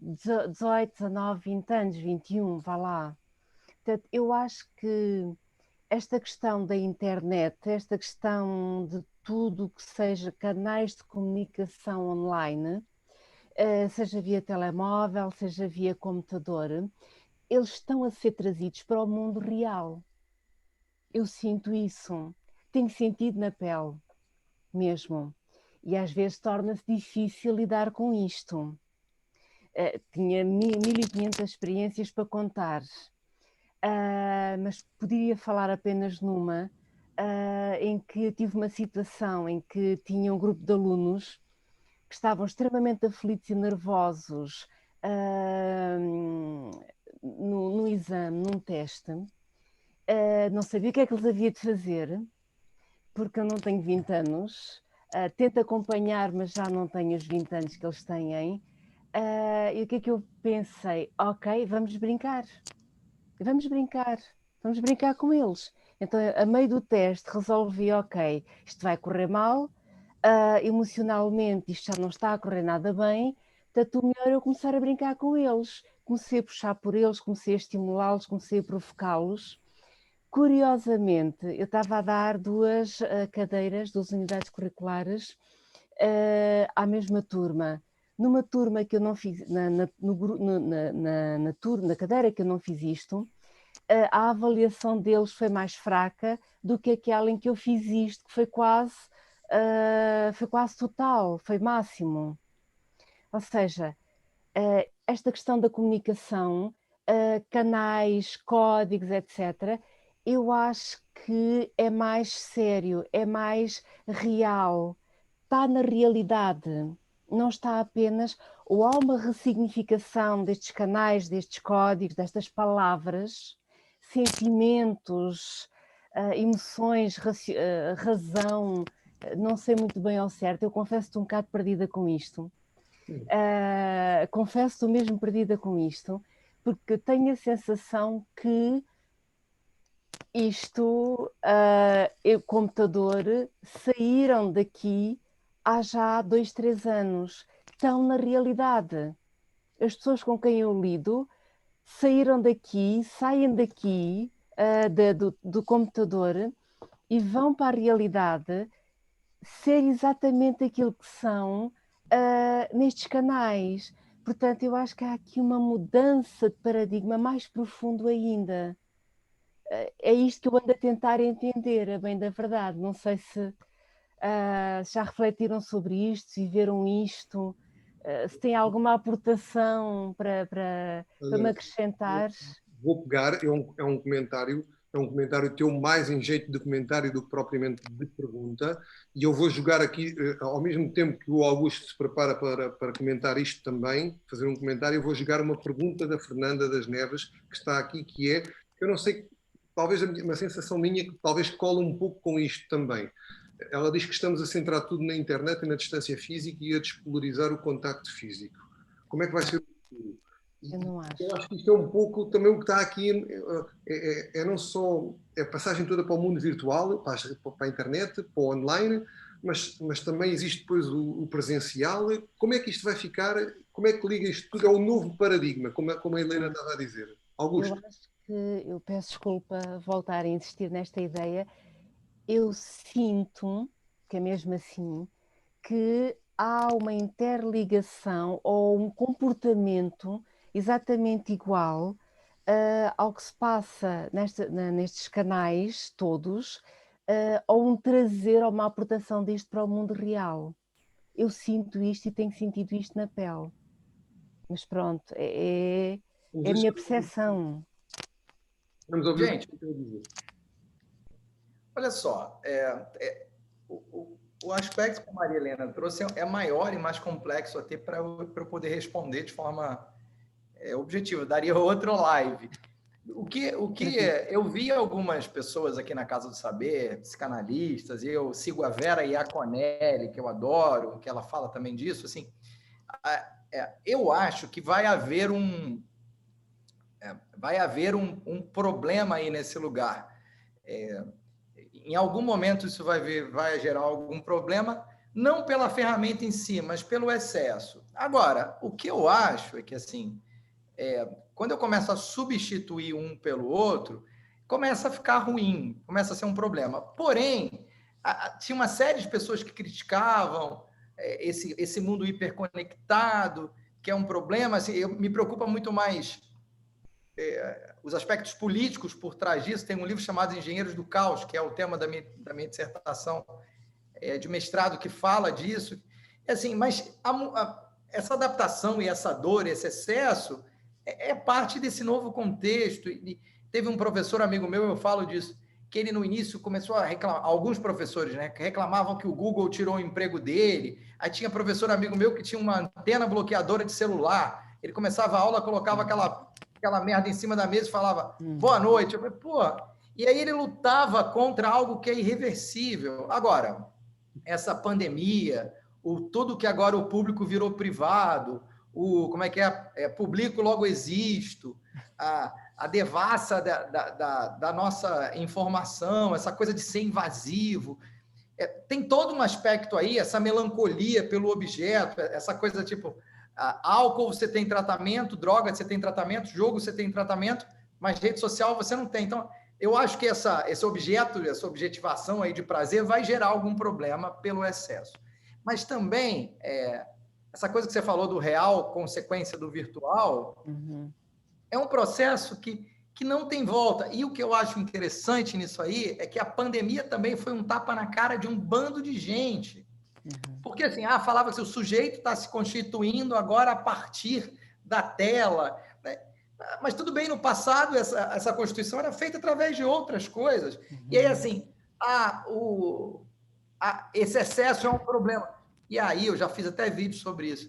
18, 19, 20 anos, 21, vá lá. Portanto, eu acho que esta questão da internet, esta questão de tudo que seja canais de comunicação online, seja via telemóvel, seja via computador, eles estão a ser trazidos para o mundo real. Eu sinto isso, tenho sentido na pele mesmo, e às vezes torna-se difícil lidar com isto. Tinha 1500 experiências para contar, mas poderia falar apenas numa em que eu tive uma situação em que tinha um grupo de alunos que estavam extremamente aflitos e nervosos no exame, num teste. Não sabia o que é que eles havia de fazer, porque eu não tenho 20 anos, tento acompanhar, mas já não tenho os 20 anos que eles têm. E o que é que eu pensei? Ok, vamos brincar com eles. Então, a meio do teste, resolvi, ok, isto vai correr mal, emocionalmente isto já não está a correr nada bem, portanto, o melhor é eu começar a brincar com eles. Comecei a puxar por eles, comecei a estimulá-los, comecei a provocá-los. Curiosamente, eu estava a dar 2 cadeiras, 2 unidades curriculares à mesma turma. Numa turma que eu não fiz, na cadeira que eu não fiz isto, a avaliação deles foi mais fraca do que aquela em que eu fiz isto, que foi quase total, foi máximo. Ou seja, esta questão da comunicação, canais, códigos, etc., eu acho que é mais sério, é mais real, está na realidade, não está apenas, ou há uma ressignificação destes canais, destes códigos, destas palavras, sentimentos, emoções, razão, não sei muito bem ao certo, eu confesso-te um bocado perdida com isto. Confesso-te mesmo perdida com isto, porque tenho a sensação que o computador, saíram daqui há já 2, 3 anos, estão na realidade. As pessoas com quem eu lido saem daqui do computador e vão para a realidade ser exatamente aquilo que são nestes canais. Portanto, eu acho que há aqui uma mudança de paradigma mais profundo ainda. É isto que eu ando a tentar entender, a bem da verdade. Não sei se já refletiram sobre isto, se viram isto, se tem alguma aportação para me acrescentar. Vou pegar, é um comentário teu mais em jeito de comentário do que propriamente de pergunta, e eu vou jogar aqui, ao mesmo tempo que o Augusto se prepara para comentar isto também, fazer um comentário, eu vou jogar uma pergunta da Fernanda das Neves, que está aqui, que é, eu não sei, talvez uma sensação minha que talvez cola um pouco com isto também. Ela diz que estamos a centrar tudo na internet e na distância física e a despolarizar o contacto físico. Como é que vai ser o futuro? Eu não acho. Eu acho que isto é um pouco também o que está aqui, não só a passagem toda para o mundo virtual, para a internet, para o online, mas também existe depois o presencial. Como é que isto vai ficar? Como é que liga isto tudo? É um novo paradigma, como a Helena estava a dizer. Augusto. Eu acho que, eu peço desculpa voltar a insistir nesta ideia, eu sinto, que é mesmo assim, que há uma interligação ou um comportamento exatamente igual ao que se passa nestes canais todos, ou um trazer ou uma aportação disto para o mundo real. Eu sinto isto e tenho sentido isto na pele. Mas pronto, é a minha percepção. Vamos ouvir Gente, o que eu dizer. olha só, o aspecto que a Maria Helena trouxe é maior e mais complexo até para eu poder responder de forma objetiva. Daria outra live. Eu vi algumas pessoas aqui na Casa do Saber, psicanalistas, e eu sigo a Vera Iaconelli, que eu adoro, que ela fala também disso, assim, eu acho que vai haver um problema aí nesse lugar. Em algum momento isso vai gerar algum problema, não pela ferramenta em si, mas pelo excesso. Agora, o que eu acho é que, assim, quando eu começo a substituir um pelo outro, começa a ficar ruim, começa a ser um problema. Porém, tinha uma série de pessoas que criticavam esse mundo hiperconectado, que é um problema. Assim, me preocupa muito mais os aspectos políticos por trás disso. Tem um livro chamado Engenheiros do Caos, que é o tema da minha dissertação de mestrado, que fala disso. Assim, mas essa adaptação e essa dor, esse excesso, é parte desse novo contexto. E teve um professor amigo meu, eu falo disso, que ele no início começou a reclamar, alguns professores, né, que reclamavam que o Google tirou o emprego dele. Aí tinha professor amigo meu que tinha uma antena bloqueadora de celular. Ele começava a aula, colocava aquela merda em cima da mesa e falava, boa noite. Eu falei, pô... E aí ele lutava contra algo que é irreversível. Agora, essa pandemia, tudo que agora o público virou privado, como é que é? Publico logo existo, a devassa da nossa informação, essa coisa de ser invasivo. Tem todo um aspecto aí, essa melancolia pelo objeto, essa coisa tipo, álcool você tem tratamento, droga você tem tratamento, jogo você tem tratamento, mas rede social você não tem. Então, eu acho que esse objeto, essa objetivação aí de prazer vai gerar algum problema pelo excesso. Mas também, essa coisa que você falou do real, consequência do virtual, é um processo que não tem volta. E o que eu acho interessante nisso aí é que a pandemia também foi um tapa na cara de um bando de gente. Porque, assim, falava que o sujeito está se constituindo agora a partir da tela, né? Mas tudo bem, no passado essa constituição era feita através de outras coisas. E aí, assim, esse excesso é um problema. E aí, eu já fiz até vídeo sobre isso.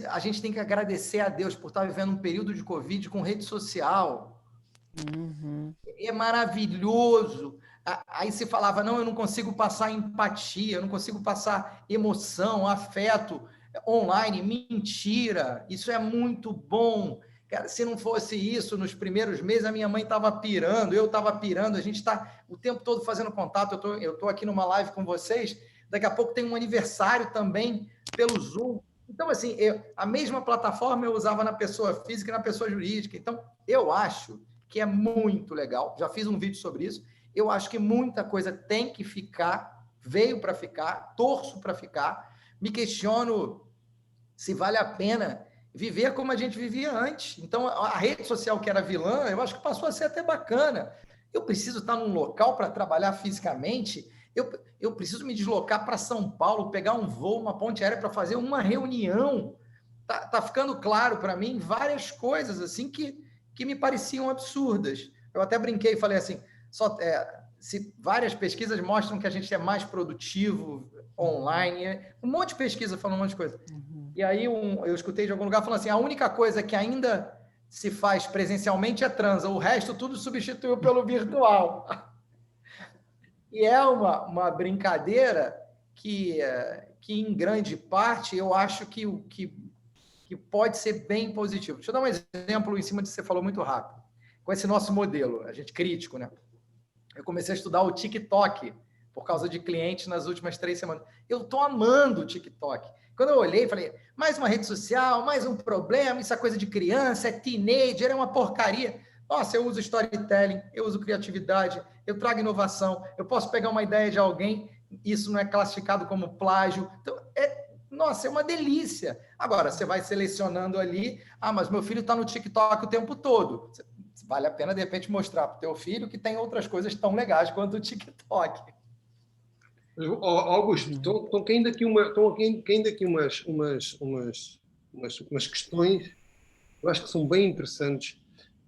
A gente tem que agradecer a Deus por estar vivendo um período de Covid com rede social. É maravilhoso. Aí se falava, não, eu não consigo passar empatia, eu não consigo passar emoção, afeto online. Mentira, isso é muito bom. Cara, se não fosse isso, nos primeiros meses, a minha mãe estava pirando, eu estava pirando, a gente está o tempo todo fazendo contato, eu estou aqui numa live com vocês, daqui a pouco tem um aniversário também pelo Zoom. Então, assim, a mesma plataforma eu usava na pessoa física e na pessoa jurídica. Então, eu acho que é muito legal, já fiz um vídeo sobre isso, eu acho que muita coisa tem que ficar, veio para ficar, torço para ficar, me questiono se vale a pena viver como a gente vivia antes. Então, a rede social que era vilã, eu acho que passou a ser até bacana. Eu preciso estar num local para trabalhar fisicamente, eu preciso me deslocar para São Paulo, pegar um voo, uma ponte aérea para fazer uma reunião. Tá ficando claro para mim várias coisas assim que me pareciam absurdas. Eu até brinquei e falei assim, se várias pesquisas mostram que a gente é mais produtivo online, um monte de pesquisa falando um monte de coisa. E aí eu escutei de algum lugar falando assim, a única coisa que ainda se faz presencialmente é transa, o resto tudo substituiu pelo virtual. E é uma brincadeira que em grande parte, eu acho que pode ser bem positivo. Deixa eu dar um exemplo em cima de que você falou muito rápido. Com esse nosso modelo, a gente crítico, né? Eu comecei a estudar o TikTok por causa de clientes nas últimas 3 semanas. Eu estou amando o TikTok. Quando eu olhei, falei, mais uma rede social, mais um problema, isso é coisa de criança, é teenager, é uma porcaria. Nossa, eu uso storytelling, eu uso criatividade, eu trago inovação, eu posso pegar uma ideia de alguém, isso não é classificado como plágio. Então, nossa, é uma delícia. Agora, você vai selecionando ali, mas meu filho está no TikTok o tempo todo. Vale a pena, de repente, mostrar para o teu filho que tem outras coisas tão legais quanto o TikTok. Augusto, estão caindo aqui umas questões, eu acho que são bem interessantes,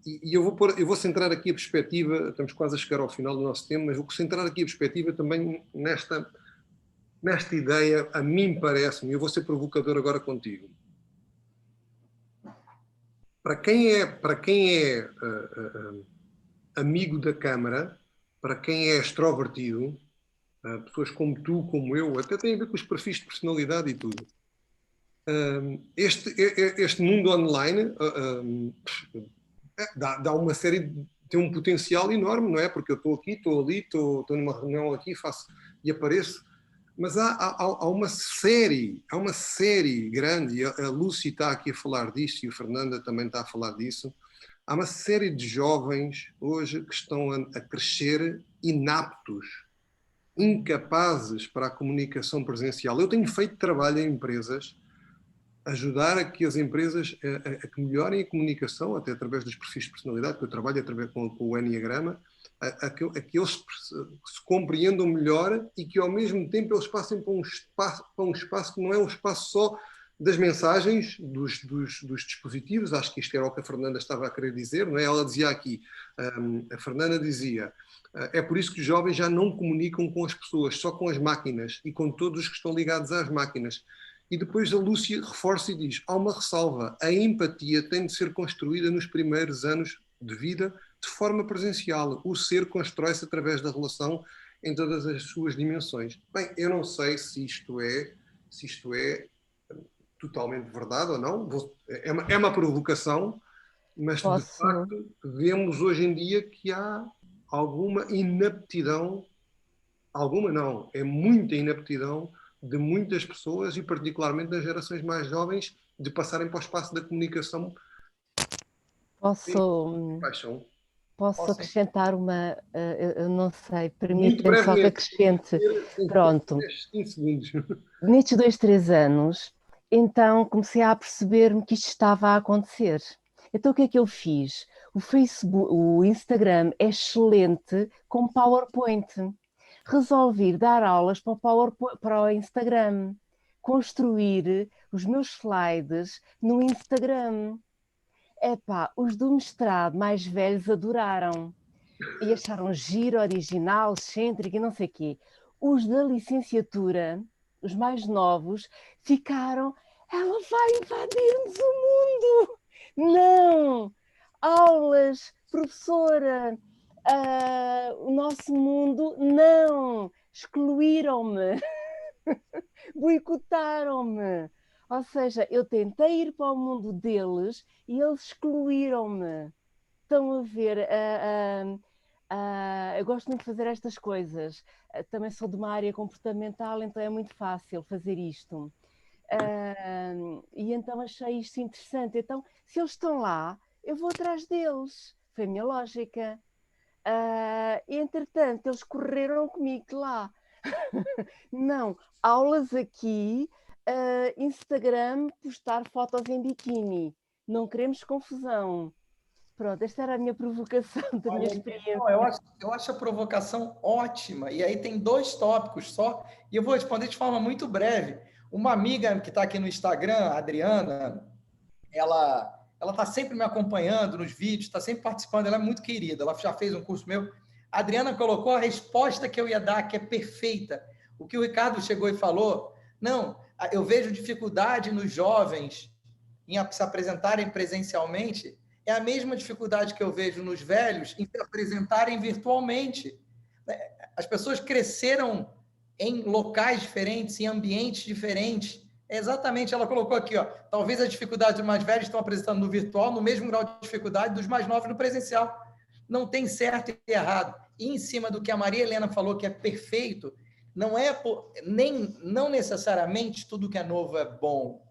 e eu vou centrar aqui a perspectiva, estamos quase a chegar ao final do nosso tema, mas vou centrar aqui a perspectiva também nesta ideia, a mim parece-me, eu vou ser provocador agora contigo. Para quem é amigo da câmara, para quem é extrovertido, pessoas como tu, como eu, até tem a ver com os perfis de personalidade e tudo. Este mundo online dá uma série, tem um potencial enorme, não é? Porque eu estou aqui, estou ali, estou numa reunião aqui, faço e apareço. Mas há uma série grande, e a Lúcia está aqui a falar disso e a Fernanda também está a falar disso. Há uma série de jovens hoje que estão a crescer inaptos, incapazes para a comunicação presencial. Eu tenho feito trabalho em empresas, ajudar a que as empresas a que melhorem a comunicação, até através dos perfis de personalidade, que eu trabalho através com o Enneagrama, a que eles se compreendam melhor e que ao mesmo tempo eles passem para um espaço que não é um espaço só das mensagens, dos dispositivos. Acho que isto era o que a Fernanda estava a querer dizer, não é? Ela dizia aqui, a Fernanda dizia, é por isso que os jovens já não comunicam com as pessoas, só com as máquinas e com todos os que estão ligados às máquinas. E depois a Lúcia reforça e diz, há uma ressalva, a empatia tem de ser construída nos primeiros anos de vida de forma presencial. O ser constrói-se através da relação em todas as suas dimensões. Bem, eu não sei se isto é totalmente verdade ou não. É uma provocação, mas de Posso? facto vemos hoje em dia que há alguma inaptidão, alguma não, é muita inaptidão de muitas pessoas e particularmente das gerações mais jovens de passarem para o espaço da comunicação sem Posso, paixão. posso Posso, hein? acrescentar uma, eu não sei, Muito permita-me só que brevemente, acrescente. tem que ter Pronto, 15 segundos. nestes 2, 3 anos, então comecei a perceber-me que isto estava a acontecer. Então o que é que eu fiz? O Facebook, o Instagram é excelente com PowerPoint. Resolvi dar aulas para o PowerPoint, para o Instagram, construir os meus slides no Instagram. Epá, os do mestrado mais velhos adoraram e acharam giro, original, excêntrico e não sei o quê. Os da licenciatura, os mais novos, ficaram, ela vai invadir-nos o mundo! Não! Aulas, professora, o nosso mundo, não! Excluíram-me, boicotaram-me. Ou seja, eu tentei ir para o mundo deles e eles excluíram-me. Estão a ver? Eu gosto muito de fazer estas coisas. Também sou de uma área comportamental, então é muito fácil fazer isto. E então achei isto interessante. Então, se eles estão lá, eu vou atrás deles. Foi a minha lógica. E entretanto, eles correram comigo lá. Não, aulas aqui, Instagram, postar fotos em biquíni. Não queremos confusão. Pronto, esta era a minha provocação da minha Olha, experiência. não, eu acho a provocação ótima. E aí tem 2 tópicos só, e eu vou responder de forma muito breve. Uma amiga que está aqui no Instagram, a Adriana, ela está sempre me acompanhando nos vídeos, está sempre participando, ela é muito querida, ela já fez um curso meu. A Adriana colocou a resposta que eu ia dar, que é perfeita. O que o Ricardo chegou e falou, não, eu vejo dificuldade nos jovens em se apresentarem presencialmente, é a mesma dificuldade que eu vejo nos velhos em se apresentarem virtualmente. As pessoas cresceram em locais diferentes, em ambientes diferentes. É exatamente, ela colocou aqui, ó, talvez as dificuldades dos mais velhos estão apresentando no virtual no mesmo grau de dificuldade dos mais novos no presencial. Não tem certo e errado. E em cima do que a Maria Helena falou, que é perfeito, não necessariamente tudo que é novo é bom.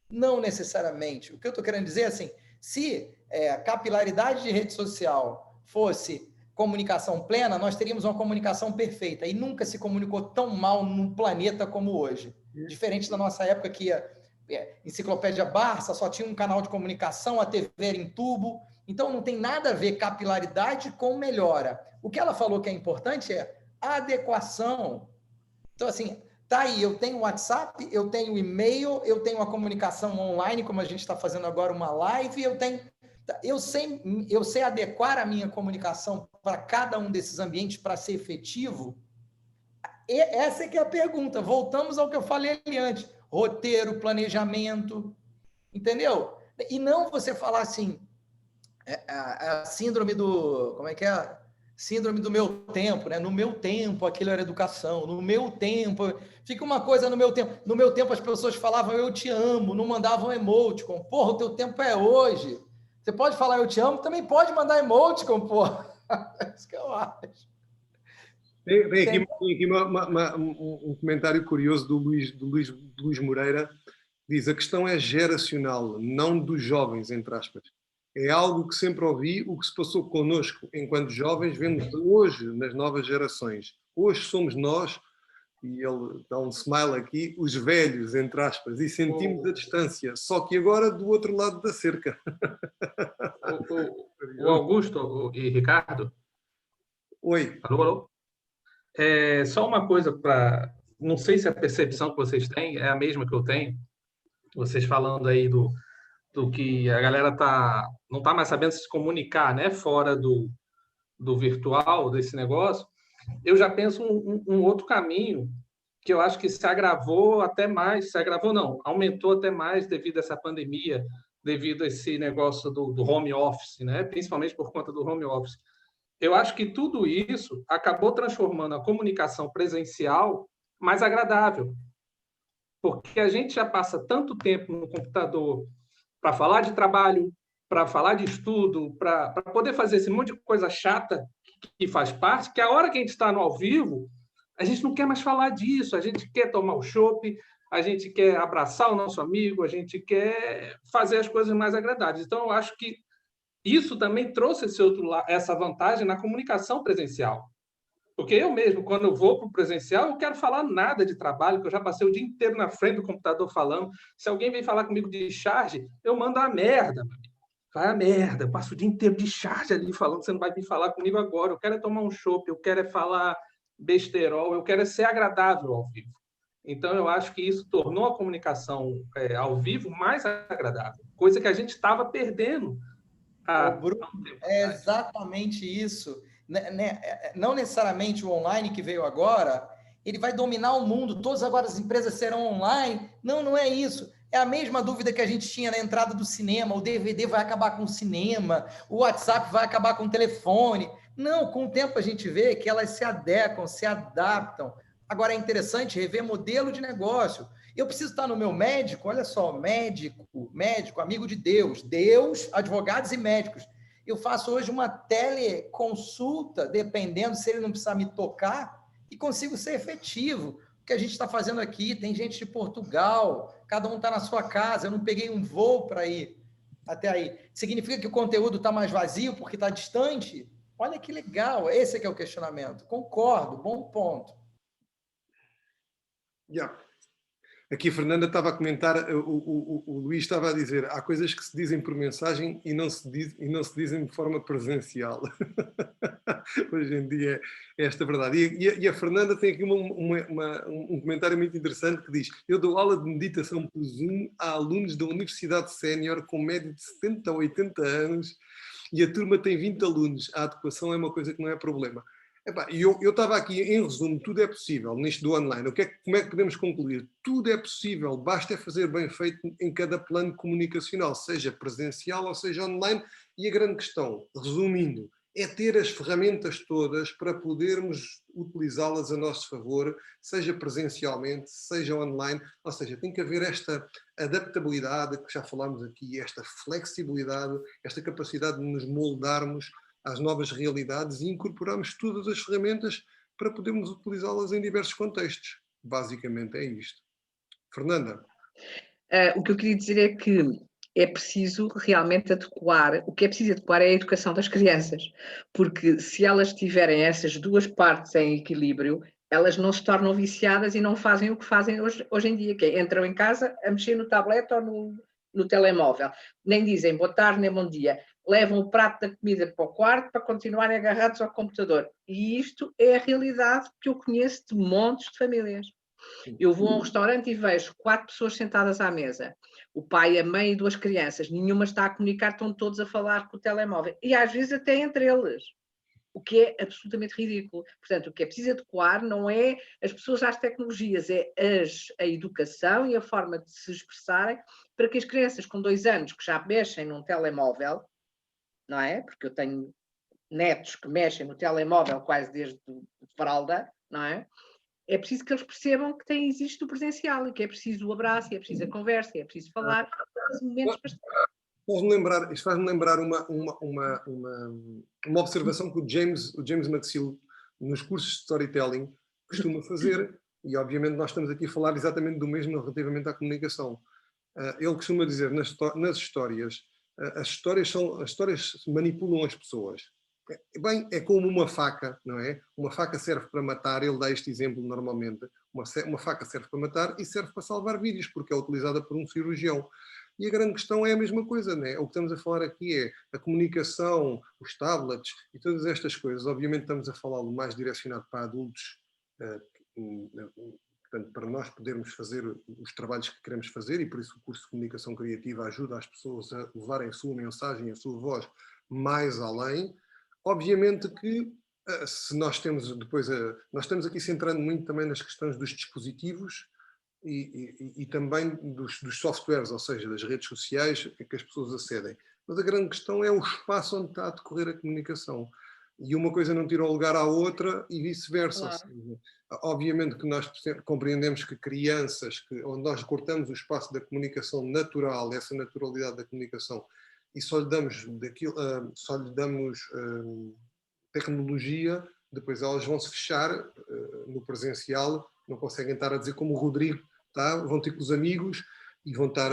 Não necessariamente. O que eu estou querendo dizer é assim, se a capilaridade de rede social fosse comunicação plena, nós teríamos uma comunicação perfeita e nunca se comunicou tão mal no planeta como hoje. Diferente da nossa época que a Enciclopédia Barça só tinha um canal de comunicação, a TV era em tubo. Então não tem nada a ver capilaridade com melhora. O que ela falou que é importante é adequação. Então, assim, tá aí, eu tenho WhatsApp, eu tenho e-mail, eu tenho a comunicação online, como a gente está fazendo agora uma live, eu sei adequar a minha comunicação para cada um desses ambientes para ser efetivo. E essa é que é a pergunta. Voltamos ao que eu falei ali antes. Roteiro, planejamento, entendeu? E não você falar assim, a síndrome do... Como é que é? Síndrome do meu tempo, né? No meu tempo, aquilo era educação. No meu tempo... Fica uma coisa no meu tempo. No meu tempo, as pessoas falavam eu te amo, não mandavam emoticon. Porra, o teu tempo é hoje. Você pode falar eu te amo, também pode mandar emoticon, porra. É isso que eu acho. Tem aqui um comentário curioso do Luís Moreira. Diz, a questão é geracional, não dos jovens, entre aspas. É algo que sempre ouvi, o que se passou connosco enquanto jovens, vemos hoje nas novas gerações. Hoje somos nós, e ele dá um smile aqui, os velhos, entre aspas, e sentimos a distância, só que agora do outro lado da cerca. O Augusto e Ricardo. Oi. Alô, alô? Só uma coisa para... Não sei se a percepção que vocês têm é a mesma que eu tenho. Vocês falando aí do que a galera não está mais sabendo se comunicar, né? Fora do virtual, desse negócio. Eu já penso um outro caminho que eu acho que se agravou até mais. Se agravou, não. Aumentou até mais devido a essa pandemia, devido a esse negócio do home office, né? Principalmente por conta do home office. eu acho que tudo isso acabou transformando a comunicação presencial mais agradável, porque a gente já passa tanto tempo no computador para falar de trabalho, para falar de estudo, para poder fazer esse monte de coisa chata que faz parte, que a hora que a gente está no ao vivo, a gente não quer mais falar disso, a gente quer tomar o chopp, a gente quer abraçar o nosso amigo, a gente quer fazer as coisas mais agradáveis. Então, eu acho que isso também trouxe essa vantagem na comunicação presencial. Porque eu mesmo, quando eu vou para o presencial, eu não quero falar nada de trabalho, porque eu já passei o dia inteiro na frente do computador falando. Se alguém vem falar comigo de charge, eu mando a merda. Vai a merda, eu passo o dia inteiro de charge ali falando, você não vai vir falar comigo agora. Eu quero é tomar um chopp, eu quero é falar besterol, eu quero é ser agradável ao vivo. Então, eu acho que isso tornou a comunicação ao vivo mais agradável, coisa que a gente estava perdendo Bruno, é exatamente isso. Não necessariamente o online que veio agora, ele vai dominar o mundo, todas agora as empresas serão online. Não, não é isso. É a mesma dúvida que a gente tinha na entrada do cinema, o DVD vai acabar com o cinema, o WhatsApp vai acabar com o telefone. Não, com o tempo a gente vê que elas se adequam, se adaptam. Agora é interessante rever modelo de negócio. Eu preciso estar no meu médico, olha só, médico, amigo de Deus, advogados e médicos. Eu faço hoje uma teleconsulta, dependendo se ele não precisar me tocar, e consigo ser efetivo. O que a gente está fazendo aqui, tem gente de Portugal, cada um está na sua casa, eu não peguei um voo para ir até aí. Significa que o conteúdo está mais vazio porque está distante? Olha que legal, esse é que é o questionamento. Concordo, bom ponto. Yeah. Aqui a Fernanda estava a comentar, o Luís estava a dizer, há coisas que se dizem por mensagem e não se dizem de forma presencial. Hoje em dia é esta verdade. E a Fernanda tem aqui um comentário muito interessante que diz: eu dou aula de meditação por Zoom a alunos da Universidade Sénior com média de 70 a 80 anos e a turma tem 20 alunos. A adequação é uma coisa que não é problema. E eu estava aqui, em resumo, tudo é possível nisto do online. Como é que podemos concluir? Tudo é possível, basta fazer bem feito em cada plano comunicacional, seja presencial ou seja online. E a grande questão, resumindo, é ter as ferramentas todas para podermos utilizá-las a nosso favor, seja presencialmente, seja online. Ou seja, tem que haver esta adaptabilidade que já falámos aqui, esta flexibilidade, esta capacidade de nos moldarmos às novas realidades e incorporarmos todas as ferramentas para podermos utilizá-las em diversos contextos. Basicamente é isto. Fernanda? O que eu queria dizer é que é preciso realmente adequar, o que é preciso adequar é a educação das crianças, porque se elas tiverem essas duas partes em equilíbrio, elas não se tornam viciadas e não fazem o que fazem hoje em dia, que é entram em casa a mexer no tablet ou no telemóvel, nem dizem boa tarde nem bom dia, levam o prato da comida para o quarto para continuarem agarrados ao computador. E isto é a realidade que eu conheço de montes de famílias. Eu vou a um restaurante e vejo 4 pessoas sentadas à mesa, o pai, a mãe e 2 crianças, nenhuma está a comunicar, estão todos a falar com o telemóvel, e às vezes até entre eles, o que é absolutamente ridículo. Portanto, o que é preciso adequar não é as pessoas às tecnologias, é a educação e a forma de se expressarem para que as crianças com 2 anos que já mexem num telemóvel, não é? Porque eu tenho netos que mexem no telemóvel quase desde fralda, não é? É preciso que eles percebam que existe o presencial e que é preciso o abraço, e é preciso a conversa, e é preciso falar. Isto faz-me lembrar uma observação que o James McSill, nos cursos de storytelling, costuma fazer, e obviamente nós estamos aqui a falar exatamente do mesmo relativamente à comunicação. Ele costuma dizer nas histórias, as histórias manipulam as pessoas. Bem, é como uma faca, não é? Uma faca serve para matar, ele dá este exemplo normalmente, uma faca serve para matar e serve para salvar vidas, porque é utilizada por um cirurgião. E a grande questão é a mesma coisa, não é? O que estamos a falar aqui é a comunicação, os tablets e todas estas coisas. Obviamente estamos a falar mais direcionado para adultos, portanto, para nós podermos fazer os trabalhos que queremos fazer, e por isso o curso de comunicação criativa ajuda as pessoas a levarem a sua mensagem, a sua voz mais além. Obviamente que se nós temos depois, nós estamos aqui centrando muito também nas questões dos dispositivos e também dos softwares, ou seja, das redes sociais a que as pessoas acedem. Mas a grande questão é o espaço onde está a decorrer a comunicação. e uma coisa não tira o lugar à outra e vice-versa. Claro. Obviamente que nós compreendemos que crianças, onde nós cortamos o espaço da comunicação natural, essa naturalidade da comunicação, e só lhe damos tecnologia, depois elas vão se fechar no presencial, não conseguem estar a dizer como o Rodrigo, tá? Vão ter com os amigos e vão estar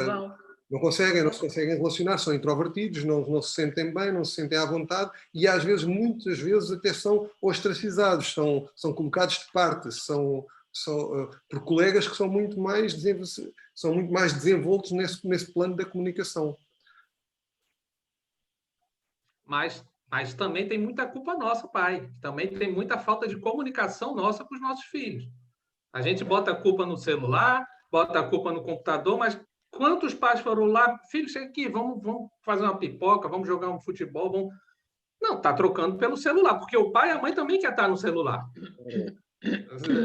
não se conseguem relacionar, são introvertidos, não se sentem bem, não se sentem à vontade e às vezes, muitas vezes, até são ostracizados, são colocados de parte, por colegas que são muito mais desenvoltos nesse plano da comunicação. Mas também tem muita culpa nossa, pai. Também tem muita falta de comunicação nossa com os nossos filhos. A gente bota a culpa no celular, bota a culpa no computador, mas quantos pais foram lá? Filho, chega aqui, vamos fazer uma pipoca, vamos jogar um futebol, vamos... Não, está trocando pelo celular, porque o pai e a mãe também quer estar no celular.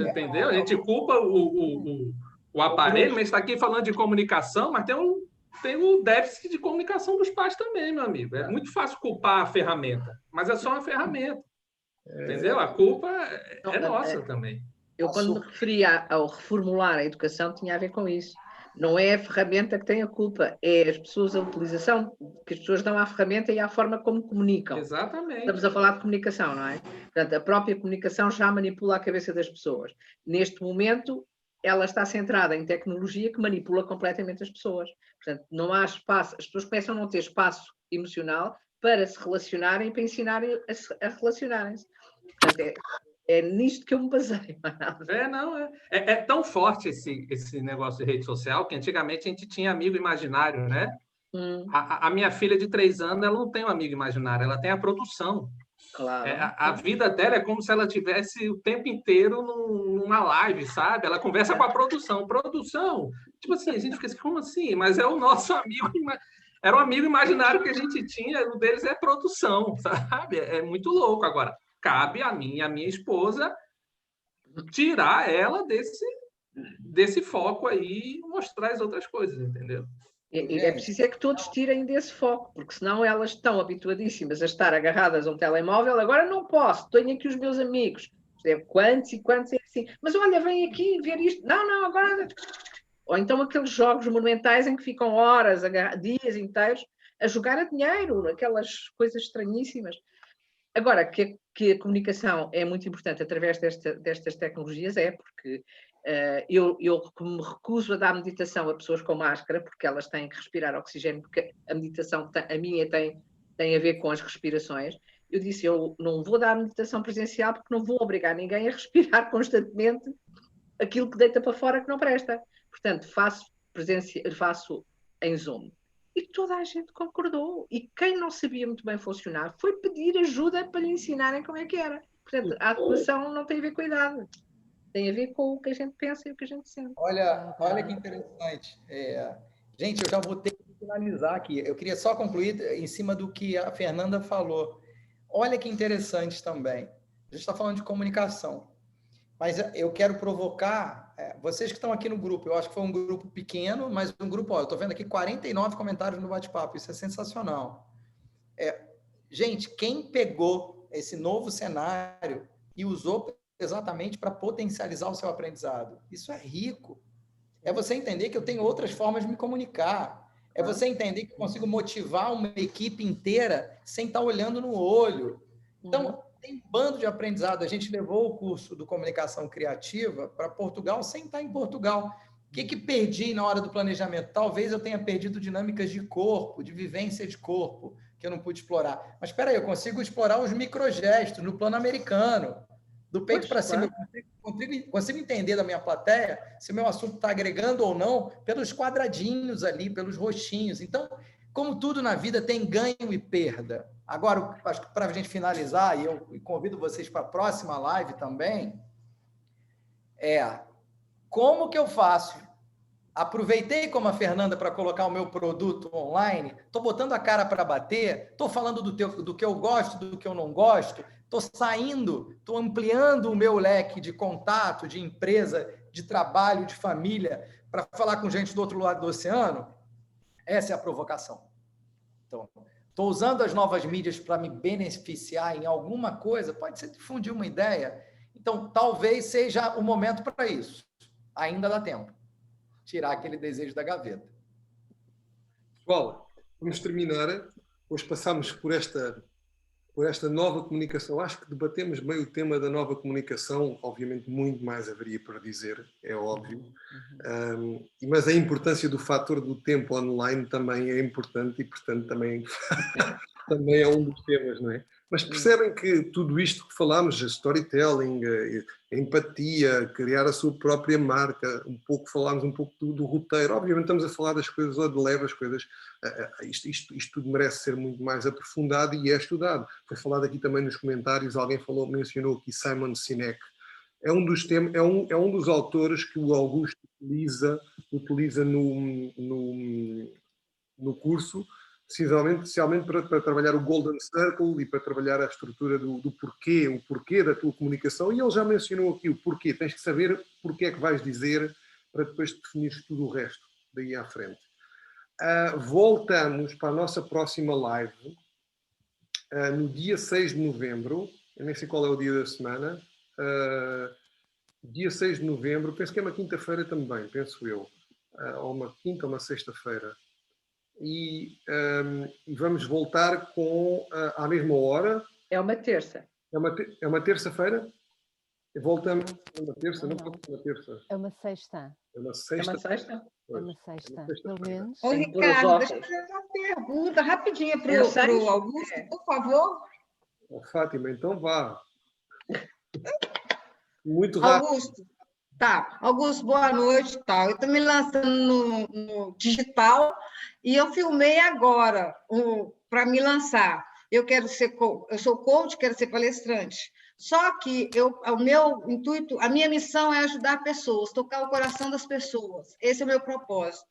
Entendeu? A gente culpa o aparelho, mas está aqui falando de comunicação, mas tem o déficit de comunicação dos pais também, meu amigo. É muito fácil culpar a ferramenta, mas é só uma ferramenta. Entendeu? A culpa é nossa também. Eu, quando me referia ao reformular a educação, tinha a ver com isso. Não é a ferramenta que tem a culpa, é as pessoas, a utilização que as pessoas dão à ferramenta e à forma como comunicam. Exatamente. Estamos a falar de comunicação, não é? Portanto, a própria comunicação já manipula a cabeça das pessoas. Neste momento, ela está centrada em tecnologia que manipula completamente as pessoas. Portanto, não há espaço, as pessoas começam a não ter espaço emocional para se relacionarem e para ensinarem a relacionarem-se. Portanto, é nisto que eu me baseio. É tão forte esse negócio de rede social que antigamente a gente tinha amigo imaginário, né? A minha filha de 3 anos, ela não tem um amigo imaginário, ela tem a produção. Claro. A vida dela é como se ela tivesse o tempo inteiro numa live, sabe? Ela conversa com a produção. Produção? Tipo assim, a gente fica assim, como assim? Mas é o nosso amigo era um amigo imaginário que a gente tinha, um deles é produção, sabe? É muito louco. Agora, cabe a mim e a minha esposa tirar ela desse foco aí e mostrar as outras coisas, entendeu? É preciso que todos tirem desse foco, porque senão elas estão habituadíssimas a estar agarradas a um telemóvel. Agora não posso, tenho aqui os meus amigos. Quantos e quantos é assim? Mas olha, vem aqui ver isto. Não, agora... Ou então aqueles jogos monumentais em que ficam horas, dias inteiros, a jogar a dinheiro, aquelas coisas estranhíssimas. Agora, que a comunicação é muito importante através destas tecnologias, porque eu me recuso a dar meditação a pessoas com máscara, porque elas têm que respirar oxigênio, porque a meditação, a minha, tem a ver com as respirações. Eu disse, eu não vou dar meditação presencial porque não vou obrigar ninguém a respirar constantemente aquilo que deita para fora que não presta. Portanto, faço em Zoom. E toda a gente concordou. E quem não sabia muito bem funcionar foi pedir ajuda para lhe ensinarem como é que era. Portanto, a adequação não tem a ver com a idade. Tem a ver com o que a gente pensa e o que a gente sente. Olha que interessante. Gente, eu já vou ter que finalizar aqui. Eu queria só concluir em cima do que a Fernanda falou. Olha que interessante também. A gente está falando de comunicação. Mas eu quero provocar vocês que estão aqui no grupo. Eu acho que foi um grupo pequeno, mas um grupo... eu estou vendo aqui 49 comentários no bate-papo. Isso é sensacional. Gente, quem pegou esse novo cenário e usou exatamente para potencializar o seu aprendizado? Isso é rico. É você entender que eu tenho outras formas de me comunicar. É você entender que eu consigo motivar uma equipe inteira sem estar olhando no olho. Então, tem um bando de aprendizado. A gente levou o curso do Comunicação Criativa para Portugal sem estar em Portugal. O que perdi na hora do planejamento? Talvez eu tenha perdido dinâmicas de corpo, de vivência de corpo, que eu não pude explorar. Mas espera aí, eu consigo explorar os microgestos no plano americano. Do peito para cima, eu consigo entender da minha plateia se o meu assunto está agregando ou não pelos quadradinhos ali, pelos roxinhos. Então, como tudo na vida tem ganho e perda. Agora, acho que para a gente finalizar, e eu convido vocês para a próxima live também, como que eu faço? Aproveitei como a Fernanda para colocar o meu produto online, estou botando a cara para bater, estou falando do que eu gosto, do que eu não gosto, estou saindo, estou ampliando o meu leque de contato, de empresa, de trabalho, de família, para falar com gente do outro lado do oceano. Essa é a provocação. Então, estou usando as novas mídias para me beneficiar em alguma coisa, pode ser difundir uma ideia. Então, talvez seja o momento para isso. Ainda dá tempo. Tirar aquele desejo da gaveta. Pessoal, vamos terminar. Hoje passamos por esta nova comunicação. Acho que debatemos bem o tema da nova comunicação. Obviamente, muito mais haveria para dizer, é óbvio. Mas a importância do fator do tempo online também é importante e, portanto, também é um dos temas, não é? Mas percebem que tudo isto que falámos, a storytelling, a empatia, criar a sua própria marca, falámos um pouco do roteiro. Obviamente estamos a falar das coisas lá de leve, as coisas, isto tudo merece ser muito mais aprofundado e é estudado. Foi falado aqui também nos comentários, alguém mencionou aqui Simon Sinek. É um dos autores que o Augusto utiliza no curso, especialmente para trabalhar o Golden Circle e para trabalhar a estrutura do porquê, o porquê da tua comunicação. E ele já mencionou aqui o porquê. Tens que saber porquê é que vais dizer para depois definires tudo o resto daí à frente. Voltamos para a nossa próxima live no dia 6 de novembro. Eu nem sei qual é o dia da semana. Dia 6 de novembro. Penso que é uma quinta-feira também, penso eu. Ou uma quinta ou uma sexta-feira. E vamos voltar à mesma hora. É uma terça. É uma terça-feira? Voltamos. É uma terça? Não pode ser uma terça. É uma sexta. É uma É sexta. uma sexta? É uma sexta, pelo menos. Ô, Tem que pôr os Ricardo, deixa eu óculos. fazer uma pergunta rapidinha para Eu sei. o Augusto, por favor. Fátima, então vá. Muito rápido. Augusto, tá. Augusto, boa noite. Tá. Eu estou me lançando no digital e eu filmei agora para me lançar. Eu sou coach, quero ser palestrante. Só que o meu intuito, a minha missão é ajudar pessoas, tocar o coração das pessoas. Esse é o meu propósito.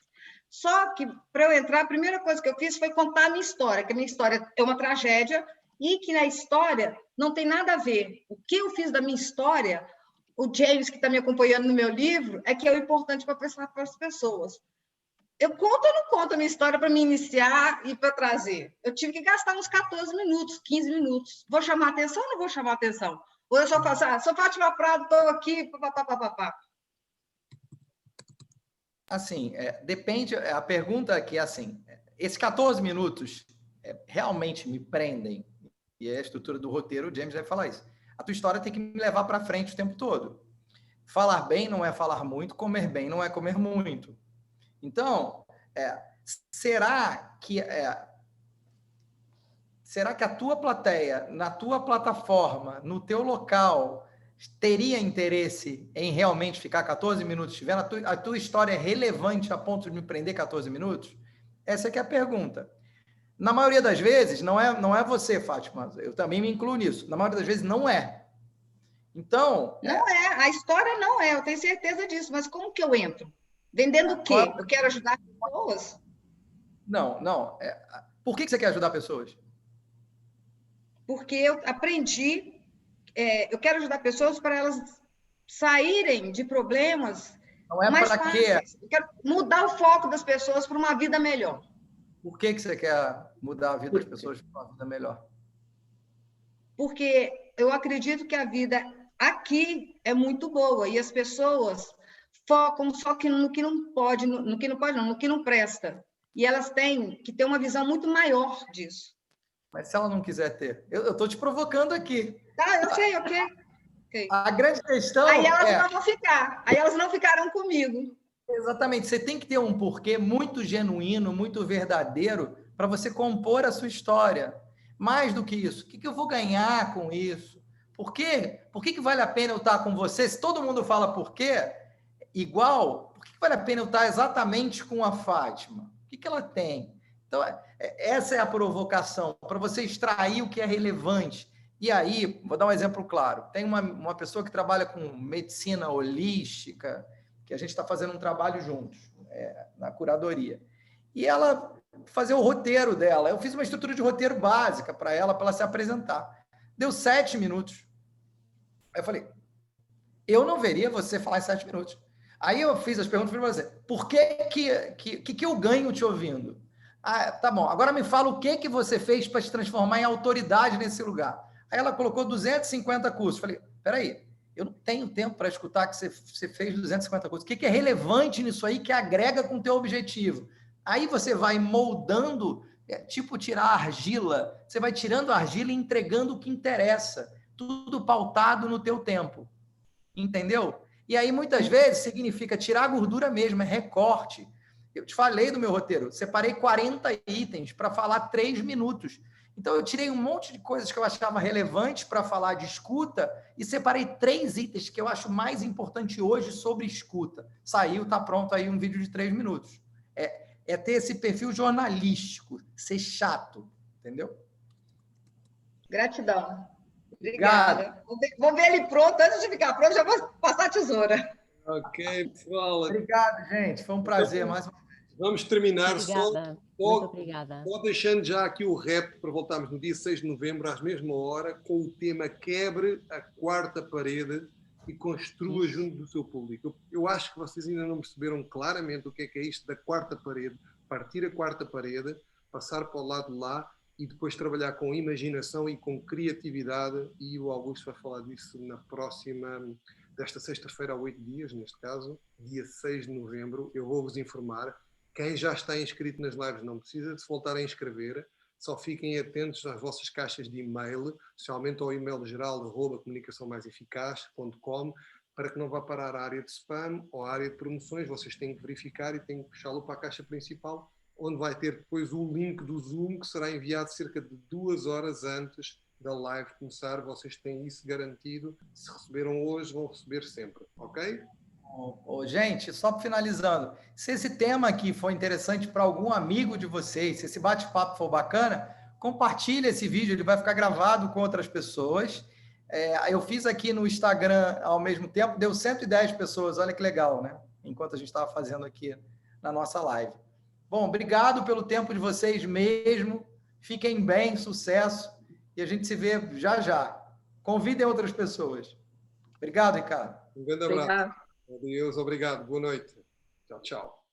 Só que, para eu entrar, a primeira coisa que eu fiz foi contar a minha história, que a minha história é uma tragédia e que na história não tem nada a ver. O que eu fiz da minha história, o James, que está me acompanhando no meu livro, é que é o importante para passar para as pessoas. Eu conto ou não conto a minha história para me iniciar e para trazer? Eu tive que gastar uns 14 minutos, 15 minutos. Vou chamar atenção ou não vou chamar atenção? Ou eu só faço, sou Fátima Prado, estou aqui, papapá. Assim, depende, a pergunta aqui é assim, esses 14 minutos realmente me prendem, e é a estrutura do roteiro, o James vai falar isso. A tua história tem que me levar para frente o tempo todo. Falar bem não é falar muito, comer bem não é comer muito. Então, será que a tua plateia, na tua plataforma, no teu local, teria interesse em realmente ficar 14 minutos? Tiver a tua história relevante a ponto de me prender 14 minutos? Essa é a pergunta. Na maioria das vezes, não é você, Fátima, eu também me incluo nisso. Na maioria das vezes, não é. Então... Não a história não é, eu tenho certeza disso, mas como que eu entro? Vendendo o quê? Eu quero ajudar pessoas? Não. Por que você quer ajudar pessoas? Porque eu aprendi, eu quero ajudar pessoas para elas saírem de problemas mais fáceis. Eu quero mudar o foco das pessoas para uma vida melhor. Por que você quer mudar a vida das pessoas para uma vida melhor? Porque eu acredito que a vida aqui é muito boa e as pessoas focam só no que não pode, no que não presta. E elas têm que ter uma visão muito maior disso. Mas se ela não quiser ter? Eu estou te provocando aqui. Tá, eu sei, ok. A grande questão aí elas não vão ficar. Aí elas não ficarão comigo. Exatamente. Você tem que ter um porquê muito genuíno, muito verdadeiro, para você compor a sua história. Mais do que isso. O que eu vou ganhar com isso? Por quê? Por que vale a pena eu estar com você? Se todo mundo fala por quê, igual, por que vale a pena eu estar exatamente com a Fátima? O que ela tem? Então, essa é a provocação, para você extrair o que é relevante. E aí, vou dar um exemplo claro. Tem uma pessoa que trabalha com medicina holística, que a gente está fazendo um trabalho juntos, na curadoria. E ela fazer o roteiro dela. Eu fiz uma estrutura de roteiro básica para ela se apresentar. Deu 7 minutos. Aí eu falei, eu não veria você falar em 7 minutos. Aí eu fiz as perguntas para você. Por que eu ganho te ouvindo? Ah, tá bom. Agora me fala o que você fez para se transformar em autoridade nesse lugar. Aí ela colocou 250 cursos. Falei, peraí, eu não tenho tempo para escutar que você fez 250 cursos. O que é relevante nisso aí que agrega com o teu objetivo? Aí você vai moldando, tipo tirar argila. Você vai tirando a argila e entregando o que interessa. Tudo pautado no teu tempo. Entendeu? E aí, muitas vezes, significa tirar a gordura mesmo, é recorte. Eu te falei do meu roteiro, separei 40 itens para falar 3 minutos. Então, eu tirei um monte de coisas que eu achava relevantes para falar de escuta e separei 3 itens que eu acho mais importante hoje sobre escuta. Saiu, tá pronto aí um vídeo de 3 minutos. É ter esse perfil jornalístico, ser chato, entendeu? Gratidão. Obrigada. Vou ver ele pronto. Antes de ficar pronto, já vou passar a tesoura. Ok, pessoal. Obrigado, gente. Foi um prazer. Mais uma vez. Vamos terminar Obrigada. Muito obrigada. Só deixando já aqui o rap para voltarmos no dia 6 de novembro, às mesma hora, com o tema Quebre a Quarta Parede e construa junto do seu público. Eu acho que vocês ainda não perceberam claramente o que é isto da quarta parede, partir a quarta parede, passar para o lado de lá e depois trabalhar com imaginação e com criatividade, e o Augusto vai falar disso na próxima, desta sexta-feira a 8 dias, neste caso, dia 6 de novembro. Eu vou-vos informar. Quem já está inscrito nas lives não precisa de se voltar a inscrever, só fiquem atentos às vossas caixas de e-mail, especialmente ao e-mail geral @comunicaçãomaisEficaz.com, para que não vá parar a área de spam ou a área de promoções. Vocês têm que verificar e têm que puxá-lo para a caixa principal, onde vai ter depois o link do Zoom, que será enviado cerca de 2 horas antes da live começar. Vocês têm isso garantido. Se receberam hoje, vão receber sempre, ok? Gente, só finalizando, se esse tema aqui for interessante para algum amigo de vocês, se esse bate-papo for bacana, compartilhe esse vídeo, ele vai ficar gravado com outras pessoas. Eu fiz aqui no Instagram ao mesmo tempo, deu 110 pessoas, olha que legal, né? Enquanto a gente estava fazendo aqui na nossa live. Bom, obrigado pelo tempo de vocês mesmo, fiquem bem, sucesso, e a gente se vê já já. Convidem outras pessoas. Obrigado, Ricardo. Um grande abraço. Adeus, obrigado. Boa noite. Tchau, tchau.